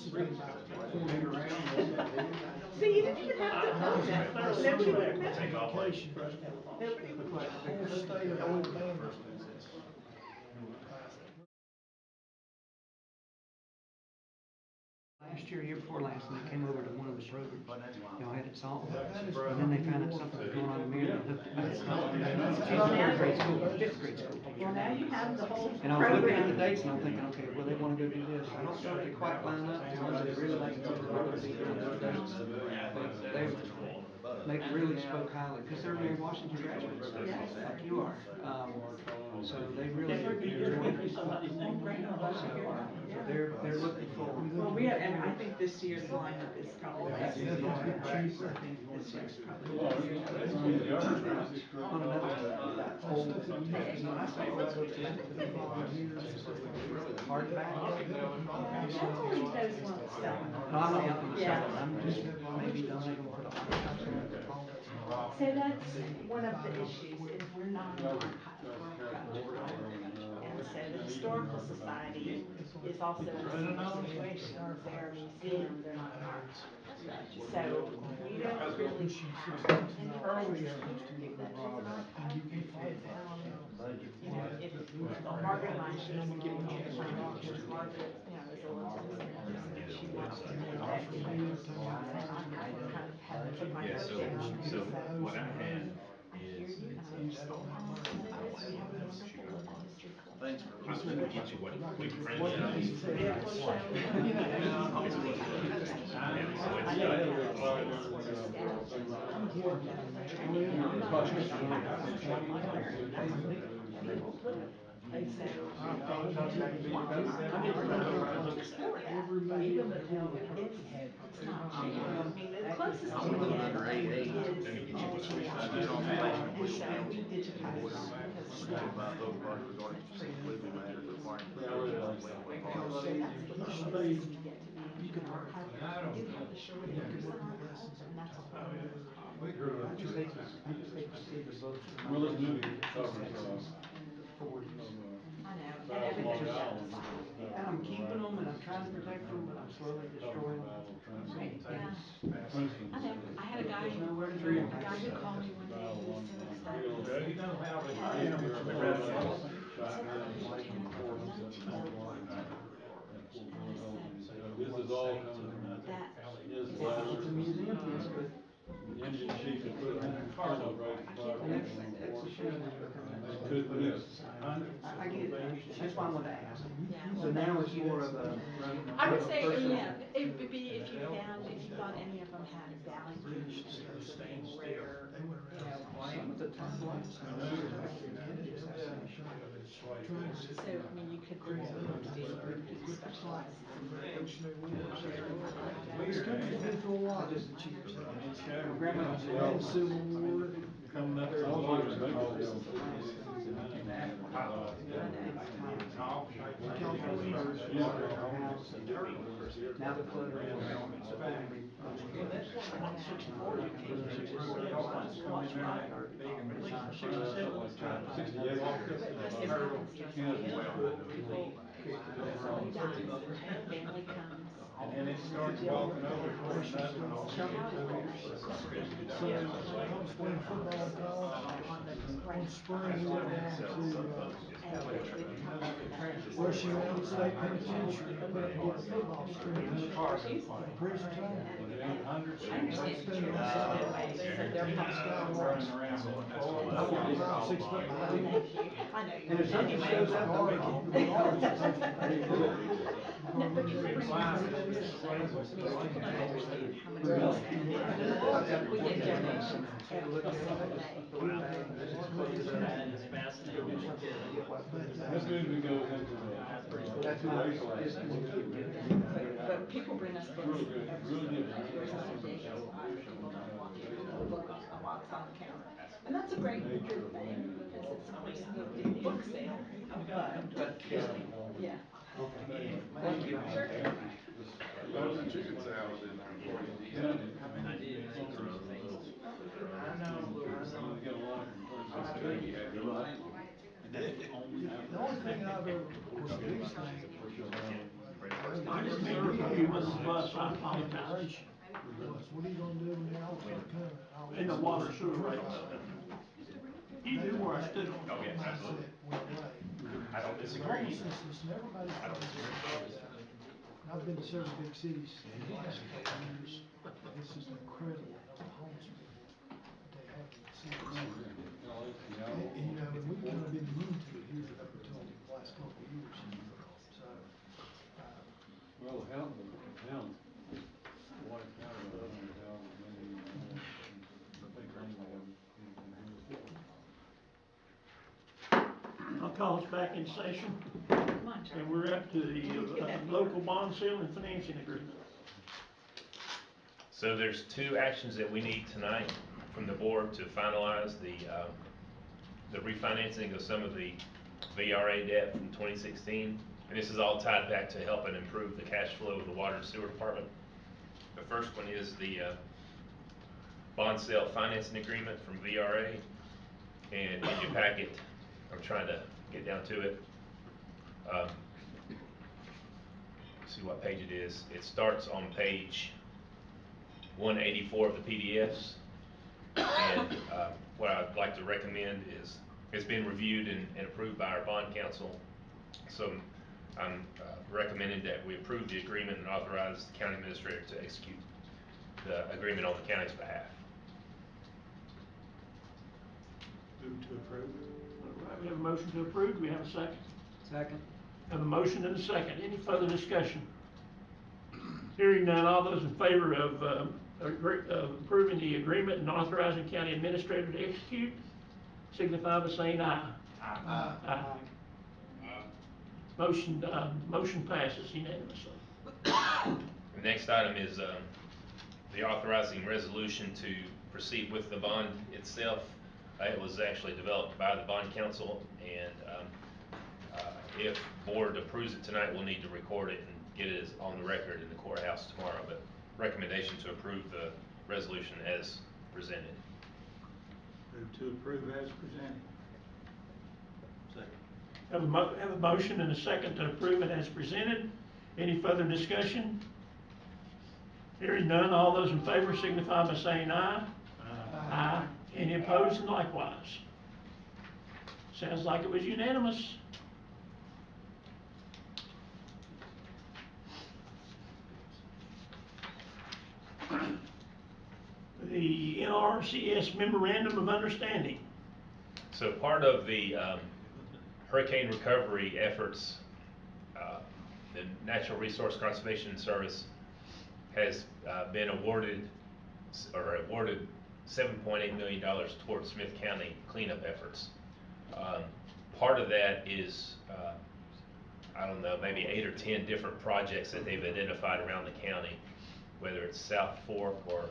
See, you didn't even have to know that. Nobody would have known. Take off like. Nobody would have known. Whole state of Alabama. Last year, year before last, and they came over to one of the programs, y'all had it solved, and then they found out something was going on in Mary, and hooked it back up. She's in third grade school, fifth grade school. Well, now you have the whole And I was looking at the program. dates, and I'm thinking, okay, well, they wanna go do this, I don't know if they quite line up, you know, but it really like, we're gonna be doing those dates. They really spoke highly, because they're Mary Washington graduates, like you are, so they really enjoyed it. So they're looking forward. Well, and I think this year's lineup is probably the best. I think this year's probably the best. On another whole thing, I saw a website for the volunteers, hardback. Generally, those won't sell. No, I'm not looking to Yeah. sell it, I'm just maybe donate them for the archives. So that's one of the issues, is we're not an archive, we're a project. And so the Historical Society is also in a similar situation. They're a museum, they're not an archive. So we don't really have any place here that is an archive. You know, if Margaret and I should have given you the plan, because Margaret, you know, is a legitimate person, and she wants to make that use. I kind of had to put my Yeah, foot down. so what I had I hear is, you, and I understand all of this. We have a wonderful local history collection. thanks for. I was gonna get you what we printed out. Yeah, we'll show you. And so, it's not cheap. I mean, the closest thing we get is and so we digitize it because so that's the closest we get to being an archive. We do have the short years in archives, and that's a whole other problem. I just hate to see the votes. Well, this movie covers, I know, and everything's justified. And I'm keeping them, and I'm trying to protect them, but I'm slowly destroying them. Right, yeah. Princeton. I know, I had a guy who called me one day, he was so excited. You know how they He cram took the a rest of it. This is all coming from his letter. The museum is good. The engine chief had put it in his car, right? And that's a shame, because It could miss. I get it, that's why I wanted to ask. So now it's more of a. I would say, yeah, it would be if you thought any of them had value in terms of being rare, you know. Some of the time, Kennedy assassination. trying to. So, I mean, you could Bring it bring up to these where group it looks specialists like and from the bring Revolutionary War. their This country's been through a lot over the years. The Civil War. Coming up. Now the flood. Family comes. And then it starts walking over. So, when I was playing football in college, one spring we went down to, Rushing Mountain State Penitentiary, put up a little football scrimmage, prison time. I spent all sky walks, Running around. 5, 6 foot behind me. I know. And if something shows up, the guard is supposed to pay for it. No, but you bring we get donations every single day. This usually goes into But people bring us books every single day. There's not a day goes by that people don't walk in with a box on the counter. And that's a great good thing, because it supports the book sale, but, yeah. Thank you. Sure. Chicken salad in there. I did. The only thing I've ever, of course, the biggest thing. I just remember when you was on the bus, I apologize. What are you gonna do when y'all start coming? In the water sewer right now. You knew where I stood. Oh, yes, absolutely. I don't disagree. Homelessness, listen, everybody's. I've been to several big cities in the last couple of years. It's just incredible the number of homeless people that they have in the cities. And, you know, and we've kind of been immune to it here up until the last couple of years. So, Well, the town wiped out about 100,000, maybe even more. I think I'll call us back in session, and we're up to the local bond sale and financing agreement. So there's two actions that we need tonight from the board to finalize the refinancing of some of the VRA debt from 2016. And this is all tied back to helping improve the cash flow of the water and sewer department. The first one is the bond sale financing agreement from VRA. And in your packet, I'm trying to get down to it. See what page it is. It starts on page 184 of the PDFs. And what I'd like to recommend is it's been reviewed and approved by our bond counsel. So I'm recommending that we approve the agreement and authorize the county administrator to execute the agreement on the county's behalf. Move to approve. All right, we have a motion to approve. Do we have a second? Second. Have a motion and a second. Any further discussion? Hearing none, all those in favor of approving the agreement and authorizing county administrator to execute, signify by saying aye. Aye. Aye. Motion passes unanimously. The next item is the authorizing resolution to proceed with the bond itself. It was actually developed by the bond counsel, and if board approves it tonight, we'll need to record it and get it on the record in the courthouse tomorrow. But recommendation to approve the resolution as presented. Move to approve as presented. Have a motion and a second to approve it as presented. Any further discussion? Hearing none, all those in favor signify by saying aye. Aye. Any opposed, and likewise. Sounds like it was unanimous. The NRCS Memorandum of Understanding. So part of the hurricane recovery efforts, the Natural Resource Conservation Service has been awarded $7.8 million towards Smyth County cleanup efforts. part of that is, I don't know, maybe 8 or 10 different projects that they've identified around the county, whether it's South Fork or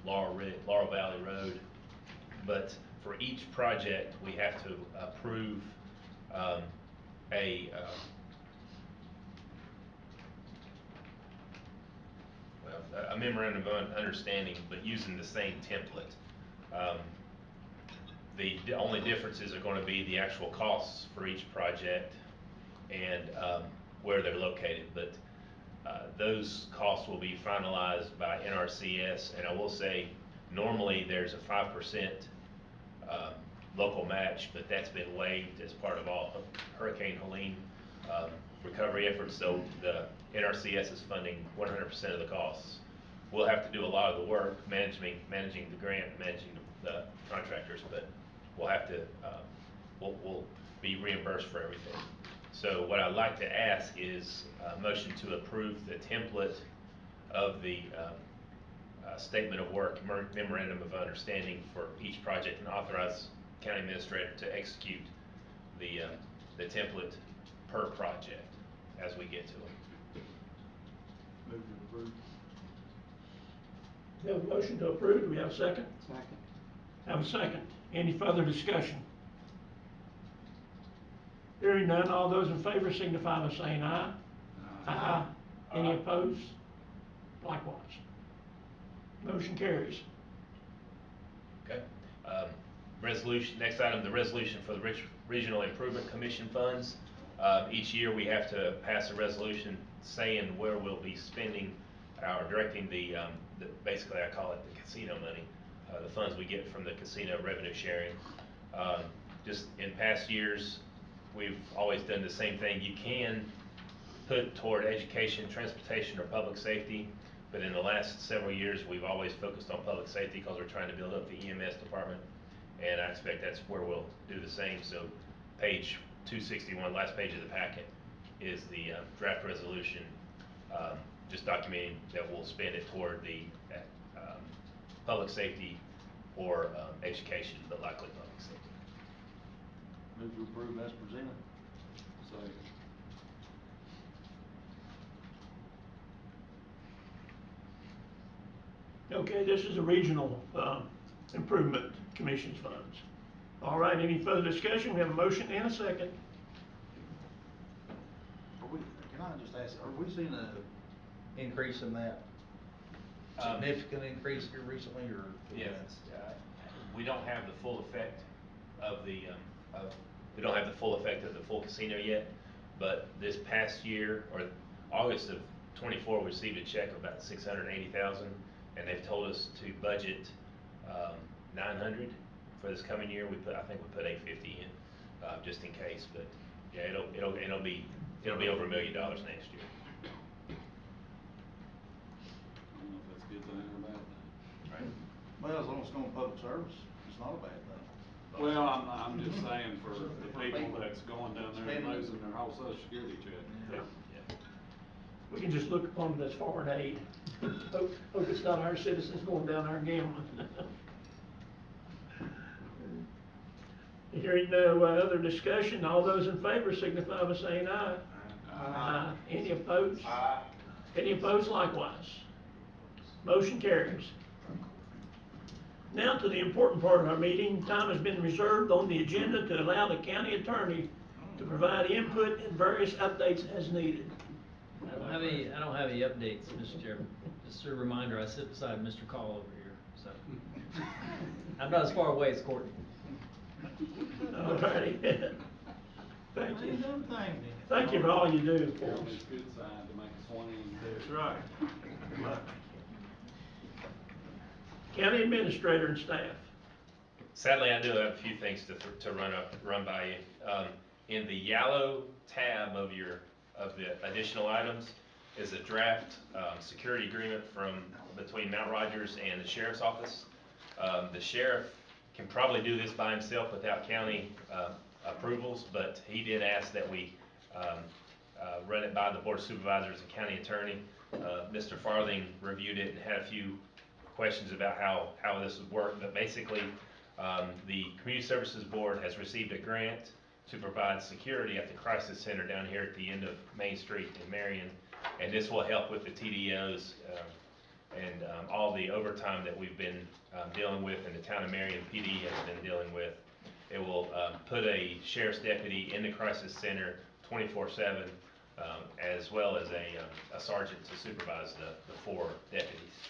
Laurel Valley Road. But for each project, we have to approve a memorandum of understanding, but using the same template. The only differences are going to be the actual costs for each project and where they're located. But those costs will be finalized by NRCS, and I will say normally there's a 5% local match, but that's been waived as part of all Hurricane Helene recovery efforts. So the NRCS is funding 100% of the costs. We'll have to do a lot of the work managing the grant, managing the contractors, but we'll have to we'll be reimbursed for everything. So what I'd like to ask is a motion to approve the template of the statement of work memorandum of understanding for each project, and authorize county administrator to execute the template per project as we get to them. Move to approve. We have a motion to approve. Do we have a second? Second. Have a second. Any further discussion? Hearing none, all those in favor signify by saying aye. Aye. Any opposed? Likewise. Motion carries. Okay. Resolution, next item, the resolution for the Regional Improvement Commission funds. Each year we have to pass a resolution saying where we'll be spending or directing the basically I call it the casino money, the funds we get from the casino revenue sharing. Just in past years, we've always done the same thing. You can put toward education, transportation, or public safety, but in the last several years, we've always focused on public safety because we're trying to build up the EMS department, and I expect that's where we'll do the same. So page 261, last page of the packet, is the draft resolution, just documenting that we'll spend it toward the public safety or education, but likely public safety. Move to approve as presented. Second. Okay, this is a Regional Improvement Commission's funds. All right, any further discussion? We have a motion and a second. Can I just ask, are we seeing a increase in that? Significant increase here recently, or? Yes, we don't have the full effect of the we don't have the full effect of the full casino yet, but this past year, or August of 24, we received a check of about $680,000, and they've told us to budget 900 for this coming year. I think we put 850 in just in case, but yeah, it'll be over $1 million next year. I don't know if that's a good thing or a bad thing. Right. Well, as long as it's going public service, it's not a bad thing. Well, I'm just saying for the people that's going down there and losing their whole social security check. Yeah. We can just look upon it as foreign aid. Hope it's not our citizens going down there gambling. Hearing no other discussion, all those in favor signify by saying aye. Aye. Any opposed? Aye. Any opposed likewise? Motion carries. Now to the important part of our meeting. Time has been reserved on the agenda to allow the county attorney to provide input and various updates as needed. I don't have any updates, Mr. Chairman. Just a reminder, I sit beside Mr. Call over here, so. I'm not as far away as Courtney. All righty. Thank you. Ain't them thing then. Thank you for all you do for us. It's a good sign to make a swing. That's right. Good luck. County administrator and staff. Sadly, I do have a few things to run by you. In the yellow tab of the additional items is a draft security agreement between Mount Rogers and the sheriff's office. The sheriff can probably do this by himself without county approvals, but he did ask that we run it by the board of supervisors and county attorney. Mr. Farthing reviewed it and had a few questions about how this would work, but basically The Community Services Board has received a grant to provide security at the crisis center down here at the end of Main Street in Marion. And this will help with the TDOs and all the overtime that we've been dealing with and the town of Marion PD has been dealing with. It will put a sheriff's deputy in the crisis center 24/7, as well as a sergeant to supervise the 4 deputies.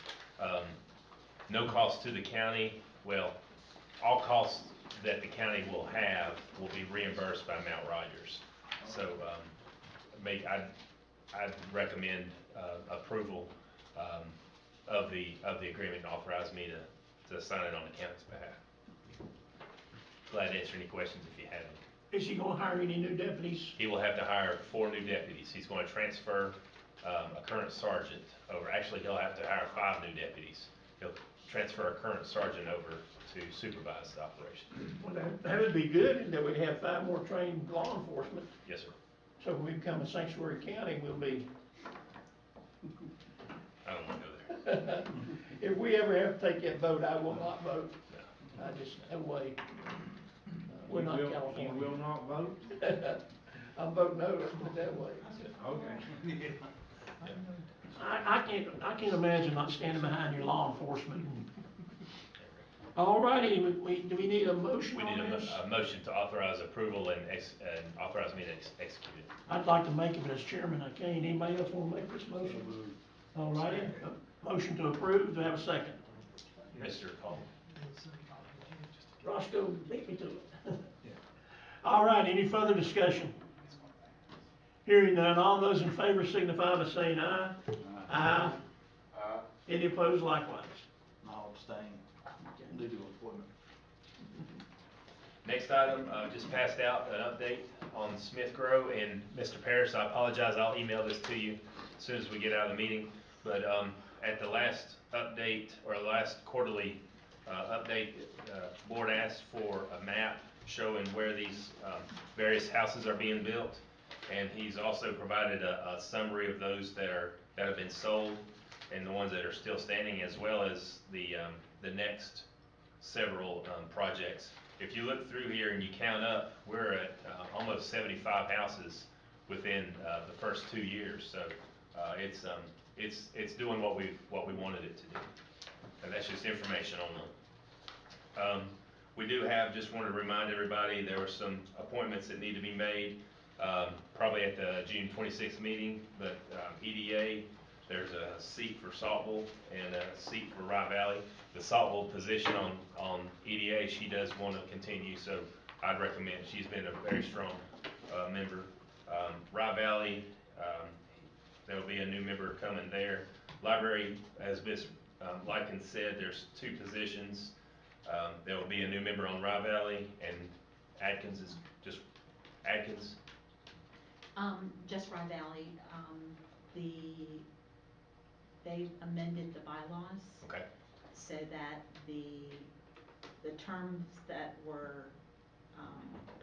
No cost to the county. Well, all costs that the county will have will be reimbursed by Mount Rogers. So I'd recommend approval of the agreement and authorize me to sign it on the county's behalf. Glad to answer any questions if you have any. Is he gonna hire any new deputies? He will have to hire 4 new deputies. He's going to transfer a current sergeant over. Actually, he'll have to hire 5 new deputies. He'll transfer a current sergeant over to supervise the operation. Well, that would be good, and that we'd have 5 more trained law enforcement. Yes, sir. So when we become a sanctuary county, we'll be. I don't want to go there. If we ever have to take that vote, I will not vote. No. I just, no way. We're not California. You will not vote? I'll vote no, let's put it that way. Okay. I can't imagine not standing behind your law enforcement. All righty, do we need a motion We on need this? a motion to authorize approval and authorize me to execute it. I'd like to make it as chairman, I can't. Anybody else want to make this motion? All righty, a motion to approve, do I have a second? Mr. Coleman. Roscoe beat me to it. All right, any further discussion? Hearing none, all those in favor signify by saying aye. Aye. Any opposed likewise? I'll abstain due to employment. Next item, just passed out an update on Smyth Grow, and Mr. Parrish, I apologize, I'll email this to you as soon as we get out of the meeting. But at the last update, or last quarterly update, board asked for a map showing where these various houses are being built, and he's also provided a summary of those that have been sold and the ones that are still standing, as well as the next several projects. If you look through here and you count up, we're at almost 75 houses within the first 2 years. So it's doing what we wanted it to do, and that's just information only. We do have, just wanted to remind everybody, there were some appointments that need to be made, probably at the June 26th meeting, but EDA, there's a seat for Saltville and a seat for Rye Valley. The Saltville position on EDA, she does want to continue, so I'd recommend, she's been a very strong member. Rye Valley, there will be a new member coming there. Library, as Ms. Lykin said, there's 2 positions. There will be a new member on Rye Valley, and Atkins is just Atkins. Just Rye Valley, they amended the bylaws. Okay. So that the terms that were,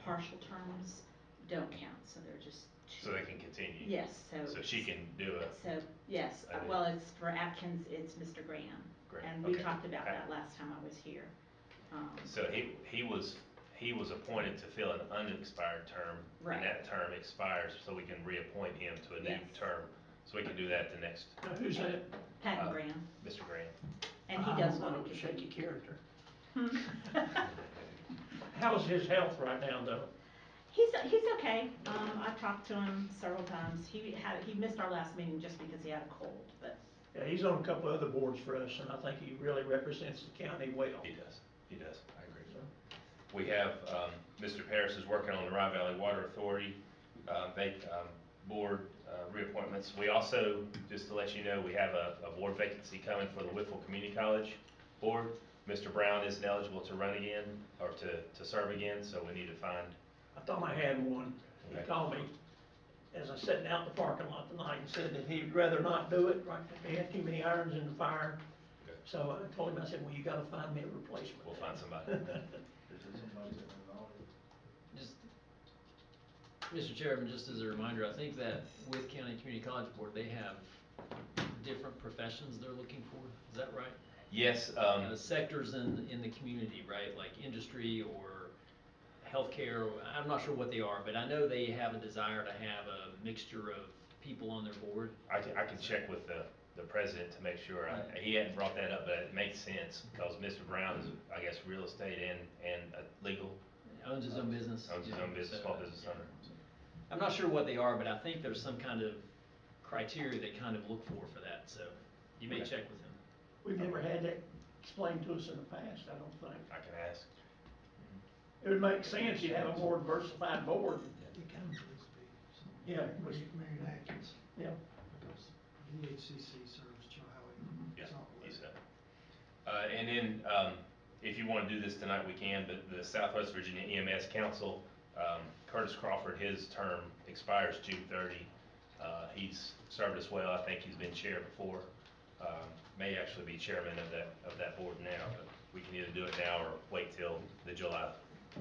partial terms don't count, so they're just. So they can continue? Yes, So she can do it? So, yes, well, it's for Atkins, it's Mr. Graham. And we okay. talked about that last time I was here. So he was appointed to fill an unexpired term. Right. And that term expires, so we can reappoint him to a new term. So we can do that the next. Now, who's that? Patton Graham. Mr. Graham. And he does want to shaky character. Hmm. How's his health right now, though? He's okay. I've talked to him several times. He missed our last meeting just because he had a cold, but. Yeah, he's on a couple other boards for us, and I think he really represents the county well. He does. I agree. We have, Mr. Parrish is working on the Rye Valley Water Authority, board reappointments. We also, just to let you know, we have a board vacancy coming for the Whitfield Community College board. Mr. Brown isn't eligible to run again, or to serve again, so we need to find. I thought I had one. He Okay. called me as I was sitting out in the parking lot tonight and said that he'd rather not do it, right? He had too many irons in the fire. Okay. So I told him, I said, well, you gotta find me a replacement. We'll find somebody. Just, Mr. Chairman, just as a reminder, I think that with County Community College Board, they have different professions they're looking for. Is that right? Yes, sectors in the community, right? Like industry or healthcare, I'm not sure what they are, but I know they have a desire to have a mixture of people on their board. I can check with the president to make sure. He hadn't brought that up, but it makes sense because Mr. Brown is, I guess, real estate and legal. Owns his own business. Owns his own business, So, small business owner. I'm not sure what they are, but I think there's some kind of criteria they kind of look for that, so you may check with him. We've never had that explained to us in the past, I don't think. I can ask. It would make sense, you have a more diversified board. It kind of needs to be. Yeah. Marion Atkins. Yeah. Because DHCC serves Child. Yeah, he said. And then, if you want to do this tonight, we can, but the Southwest Virginia EMS Council, Curtis Crawford, his term expires June 30. He's served us well. I think he's been chair before. May actually be chairman of that board now, but we can either do it now or wait till the July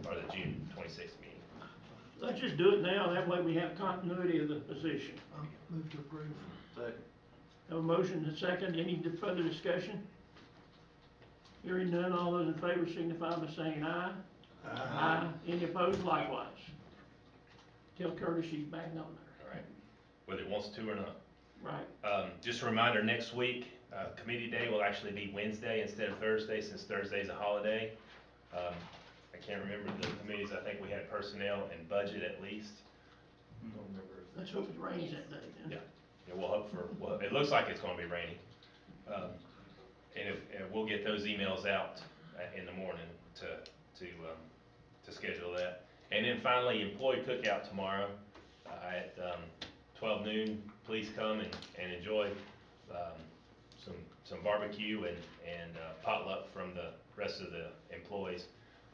or the June 26th meeting. Let's just do it now, that way we have continuity of the position. Move to approve. Second. Have a motion and a second, any further discussion? Hearing none, all those in favor signify by saying aye. Aye. Any opposed, likewise. Tell Curtis she's back on there. All right, whether he wants to or not. Right. Just a reminder, next week, committee day will actually be Wednesday instead of Thursday, since Thursday's a holiday. I can't remember the committees. I think we had personnel and budget at least. Don't remember. Let's hope it rains that day then. Yeah, we'll hope for, well, it looks like it's gonna be raining. And we'll get those emails out in the morning to schedule that. And then finally, employee cookout tomorrow at 12 noon. Please come and enjoy some barbecue and potluck from the rest of the employees.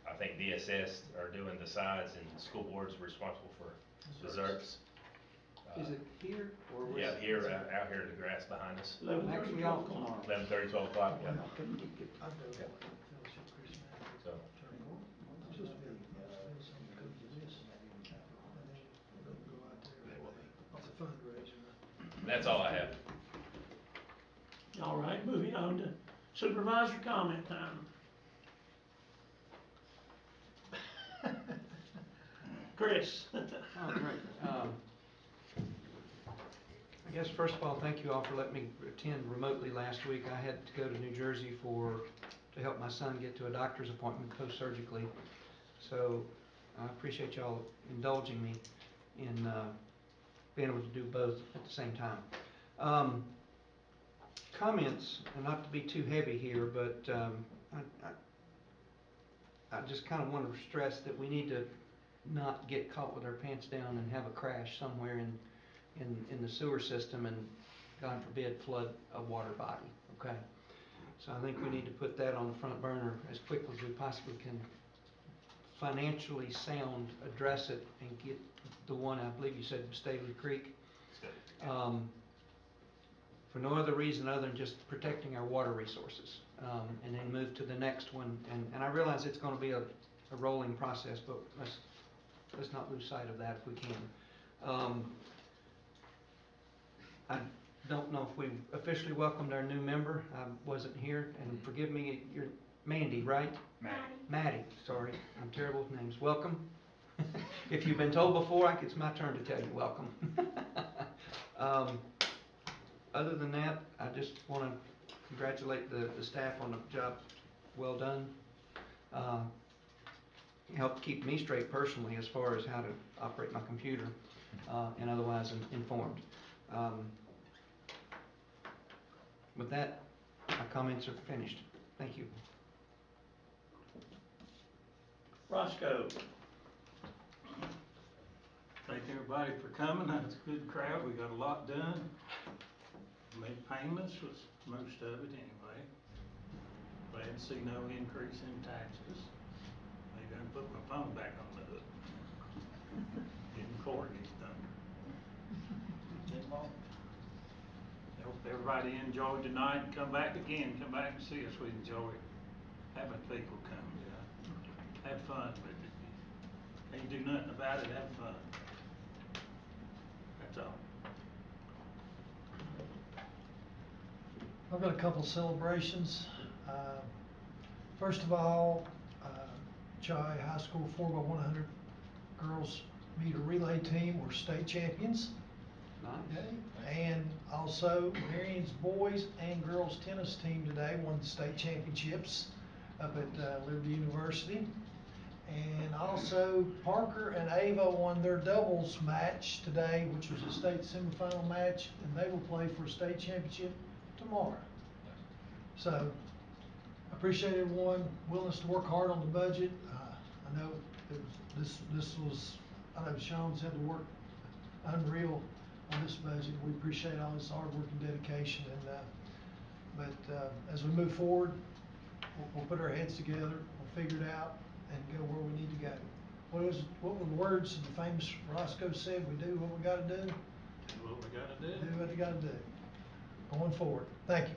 I think DSS are doing the sides and the school board's responsible for desserts. Is it here or? Yeah, here, out here in the grass behind us. 11:30, 12 o'clock. 11:30, 12 o'clock, yeah. I've got a fellowship Christmas. So, It's supposed to be, something comes to this, and then we'll go out there. It's a fundraiser. that's all I have. All right, moving on to supervisor comment time. Chris. Oh, great. I guess first of all, thank you all for letting me attend remotely last week. I had to go to New Jersey to help my son get to a doctor's appointment post-surgically. So I appreciate y'all indulging me in being able to do both at the same time. Comments, and not to be too heavy here, but I just kind of want to stress that we need to not get caught with our pants down and have a crash somewhere in the sewer system and, God forbid, flood a water body, okay? So I think we need to put that on the front burner as quickly as we possibly can. Financially sound, address it, and get the one, I believe you said, Staley Creek. For no other reason other than just protecting our water resources, and then move to the next one. And I realize it's going to be a rolling process, but let's not lose sight of that if we can. I don't know if we officially welcomed our new member. I wasn't here, and forgive me, you're Mandy, right? Maddie, sorry, I'm terrible with names. Welcome. If you've been told before, it's my turn to tell you welcome. Other than that, I just want to congratulate the staff on a job well done. Helped keep me straight personally as far as how to operate my computer and otherwise informed. With that, my comments are finished. Thank you. Roscoe. Thank everybody for coming. That's a good crowd. We got a lot done. Made payments was most of it anyway. Glad to see no increase in taxes. Maybe I can put my phone back on the hook. Getting Courtney's number. I hope everybody enjoyed tonight and come back again. Come back and see us. We enjoy having people come. Have fun with it. Can't do nothing about it. Have fun. That's all. I've got a couple of celebrations. First of all, Chai High School 4x100 girls meter relay team were state champions. Nice. Okay. And also Marion's boys and girls tennis team today won the state championships up at Liberty University. And also Parker and Ava won their doubles match today, which was a state semifinal match, and they will play for a state championship tomorrow. So appreciate everyone willingness to work hard on the budget. I know this was, I know Sean's had to work unreal on this budget. We appreciate all his hard work and dedication. And but as we move forward, we'll put our heads together, we'll figure it out, and go where we need to go. What were the words of the famous Roscoe said? We do what we got to do. Do what we gotta do. Do what we got to do. Going forward. Thank you.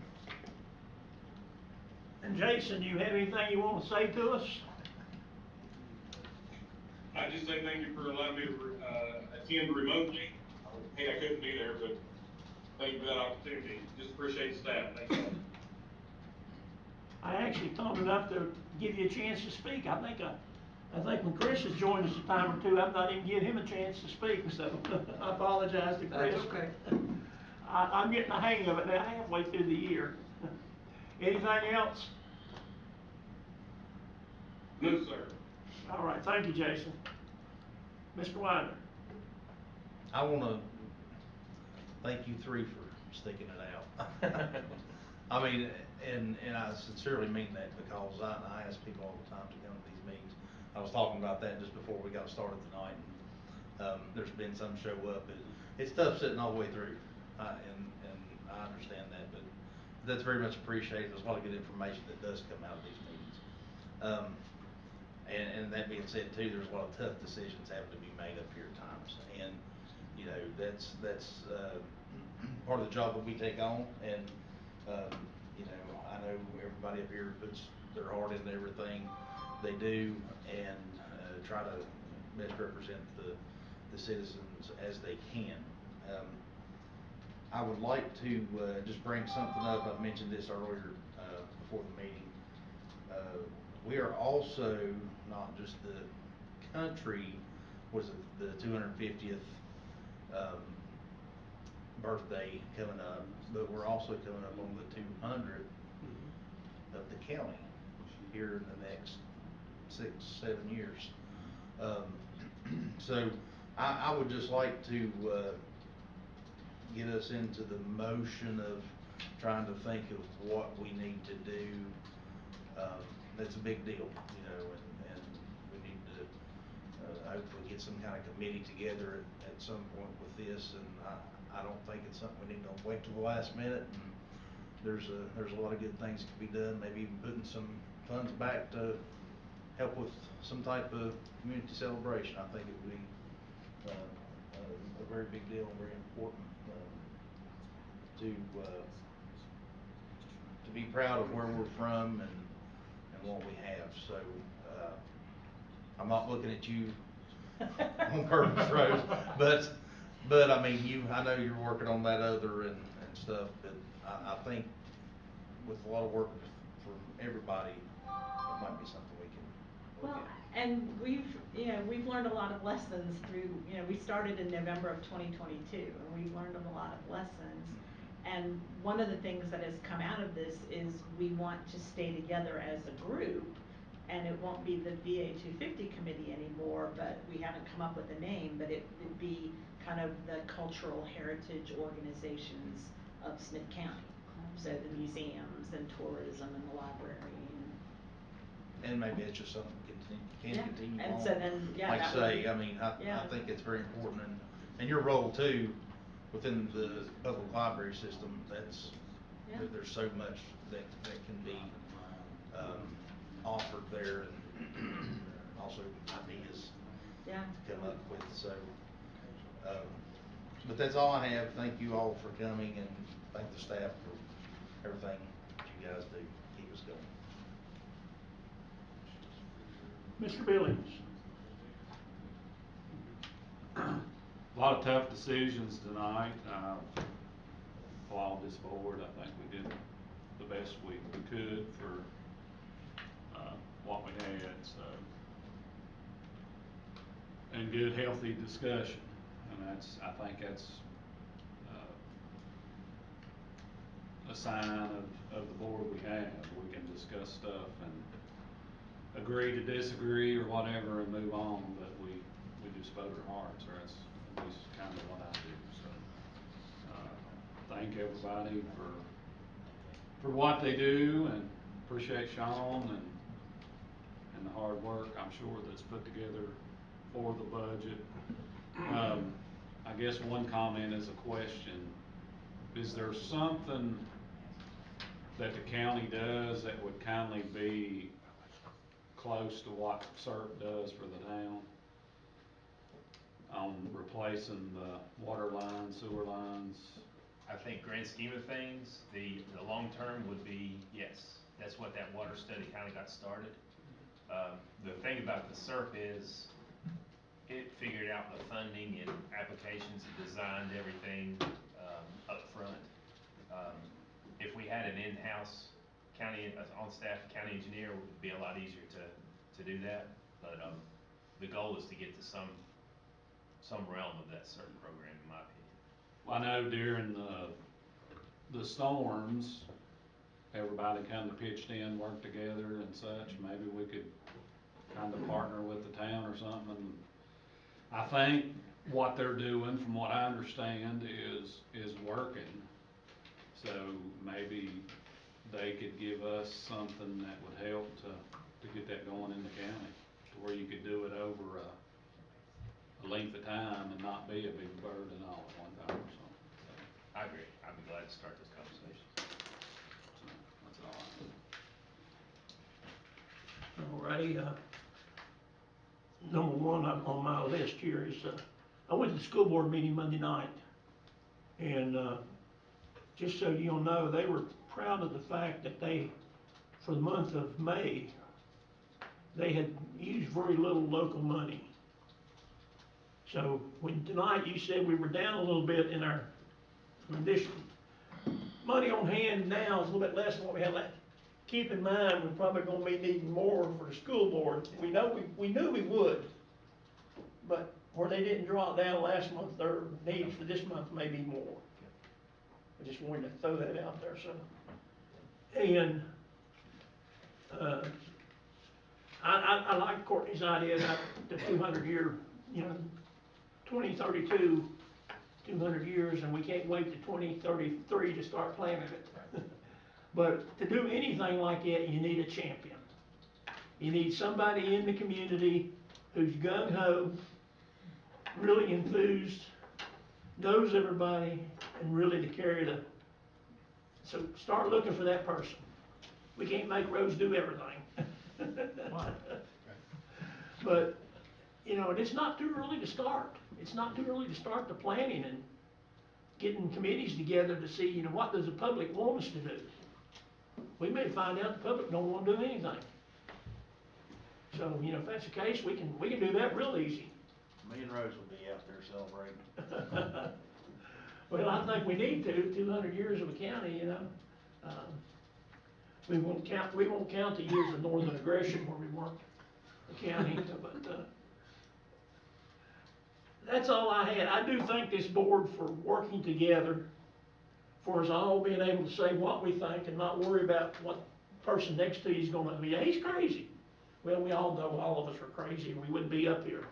And Jason, you have anything you want to say to us? I just say thank you for allowing me to attend remotely. Hey, I couldn't be there, but thank you for that opportunity. Just appreciate the staff. Thank you. I actually thought enough to give you a chance to speak. I think when Chris has joined us a time or two, I've not even given him a chance to speak, so I apologize to Chris. That's okay. I'm getting the hang of it now, halfway through the year. Anything else? No, sir. All right, thank you, Jason. Mr. Winder. I want to thank you three for sticking it out. I mean, and I sincerely mean that, because I ask people all the time to come to these meetings. I was talking about that just before we got started tonight. And, there's been some show up. It's tough sitting all the way through, and I understand that, but that's very much appreciated. There's a lot of good information that does come out of these meetings. And that being said too, there's a lot of tough decisions having to be made up here at times, and you know, that's part of the job that we take on. And you know, I know everybody up here puts their heart into everything they do, and try to best represent the citizens as they can. I would like to just bring something up. I've mentioned this earlier before the meeting. We are also not just the country, was it the 250th birthday coming up, but we're also coming up on the 200th of the county here in the next 6-7 years. So I would just like to get us into the motion of trying to think of what we need to do. That's a big deal, you know, and we need to hopefully get some kind of committee together at some point with this. And I don't think it's something we need to wait till the last minute. And there's a lot of good things that can be done. Maybe even putting some funds back to help with some type of community celebration. I think it would be a very big deal and very important to be proud of where we're from and what we have. So I'm not looking at you on purpose, Rose, but I mean, I know you're working on that other and stuff, but I think with a lot of work from everybody, it might be something we can look Well, at. and we've learned a lot of lessons through, we started in November of 2022, and we've learned a lot of lessons. And one of the things that has come out of this is we want to stay together as a group, and it won't be the VA 250 committee anymore, but we haven't come up with a name, but it would be kind of the cultural heritage organizations of Smyth County. So the museums and tourism and the library. And maybe it's just something can Yeah. continue And on. so then, yeah, like that say, would be, I mean, I yeah. think it's very important, and your role too within the public library system. Yeah. There's so much that can be offered there, and also ideas Yeah. to come up with. So, but that's all I have. Thank you all for coming, and thank the staff for everything that you guys do to keep us going. Mr. Billings. A lot of tough decisions tonight. Applaud this board. I think we did the best we could for what we had, so. And good, healthy discussion, and I think that's, a sign of the board we have. We can discuss stuff and agree to disagree or whatever and move on, but we just vote our hearts, or that's at least kind of what I do, so. Thank everybody for what they do, and appreciate Sean and the hard work, I'm sure, that's put together for the budget. I guess one comment is a question. Is there something that the county does that would kindly be close to what CERP does for the town on replacing the water lines, sewer lines? I think grand scheme of things, the long term would be yes. That's what that water study kind of got started. The thing about the SERP is it figured out the funding and applications and designed everything up front. If we had an in-house county, on-staff county engineer, it would be a lot easier to do that. But the goal is to get to some realm of that certain program, in my opinion. Well, I know during the storms, everybody kind of pitched in, worked together and such. Maybe we could kind of partner with the town or something. I think what they're doing, from what I understand, is working. So maybe they could give us something that would help to get that going in the county, to where you could do it over a length of time and not be a big burden all at one time or something. I agree. I'd be glad to start this conversation. So that's all I have. Alrighty, number one on my list here is, I went to the school board meeting Monday night, and just so you'll know, they were proud of the fact that they, for the month of May, they had used very little local money. So when tonight you said we were down a little bit in our condition, money on hand now is a little bit less than what we had last. Keep in mind, we're probably gonna be needing more for the school board. We knew we would, but where they didn't draw it down last month, their needs for this month may be more. I just wanted to throw that out there, so. And, I like Courtney's idea about the 200-year, 2032, 200 years, and we can't wait to 2033 to start planning it. But to do anything like that, you need a champion. You need somebody in the community who's gung-ho, really enthused, knows everybody, and really to carry the. So start looking for that person. We can't make roads do everything. But, it's not too early to start. It's not too early to start the planning and getting committees together to see, what does the public want us to do? We may find out the public don't want to do anything. So, if that's the case, we can do that real easy. Me and Rose will be out there celebrating. Well, I think we need to, 200 years of a county, we won't count the years of northern aggression where we weren't a county, but, that's all I had. I do thank this board for working together, for us all being able to say what we think and not worry about what the person next to you is gonna be. Yeah, he's crazy. Well, we all know all of us are crazy, and we wouldn't be up here.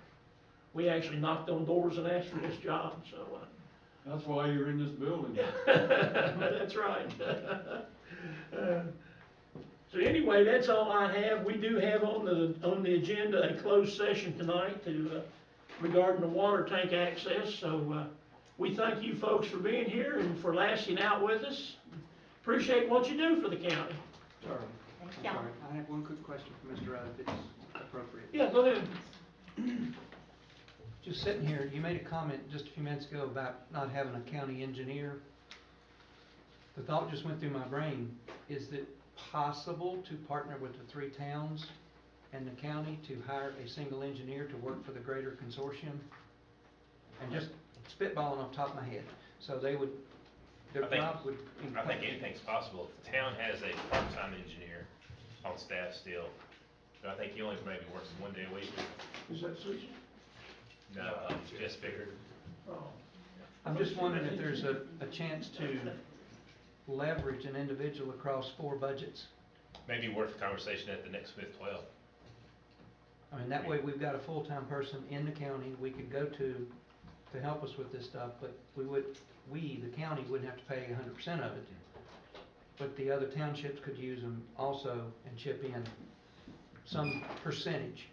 We actually knocked on doors and asked for this job, so. That's why you're in this building. That's right. So anyway, that's all I have. We do have on the agenda a closed session tonight regarding the water tank access. So we thank you folks for being here and for lasting out with us. Appreciate what you do for the county. Sorry. Thank I'm you. sorry. I have one quick question for Mr. Rudd, if it's appropriate. Yeah, go ahead. Just sitting here, you made a comment just a few minutes ago about not having a county engineer. The thought just went through my brain, is it possible to partner with the 3 towns and the county to hire a single engineer to work for the greater consortium? And just spitballing off the top of my head. So their job would I think anything's possible. If the town has a part-time engineer on staff still, I think he only maybe works 1 day a week. Is that Susan? No, just bigger. Oh. I'm just wondering if there's a chance to leverage an individual across 4 budgets. Maybe worth a conversation at the next Smyth 12. I mean, that way we've got a full-time person in the county we could go to help us with this stuff, but the county wouldn't have to pay 100% of it. But the other townships could use them also and chip in some percentage.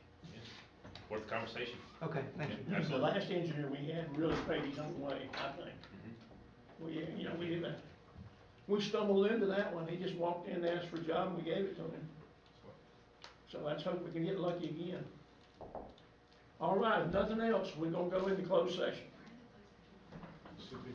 Worth a conversation. Okay, thank you. The last engineer we had really paid his own way, I think. We stumbled into that one, he just walked in, asked for a job, and we gave it to him. So let's hope we can get lucky again. All right, if nothing else, we're gonna go into closed session. Should be.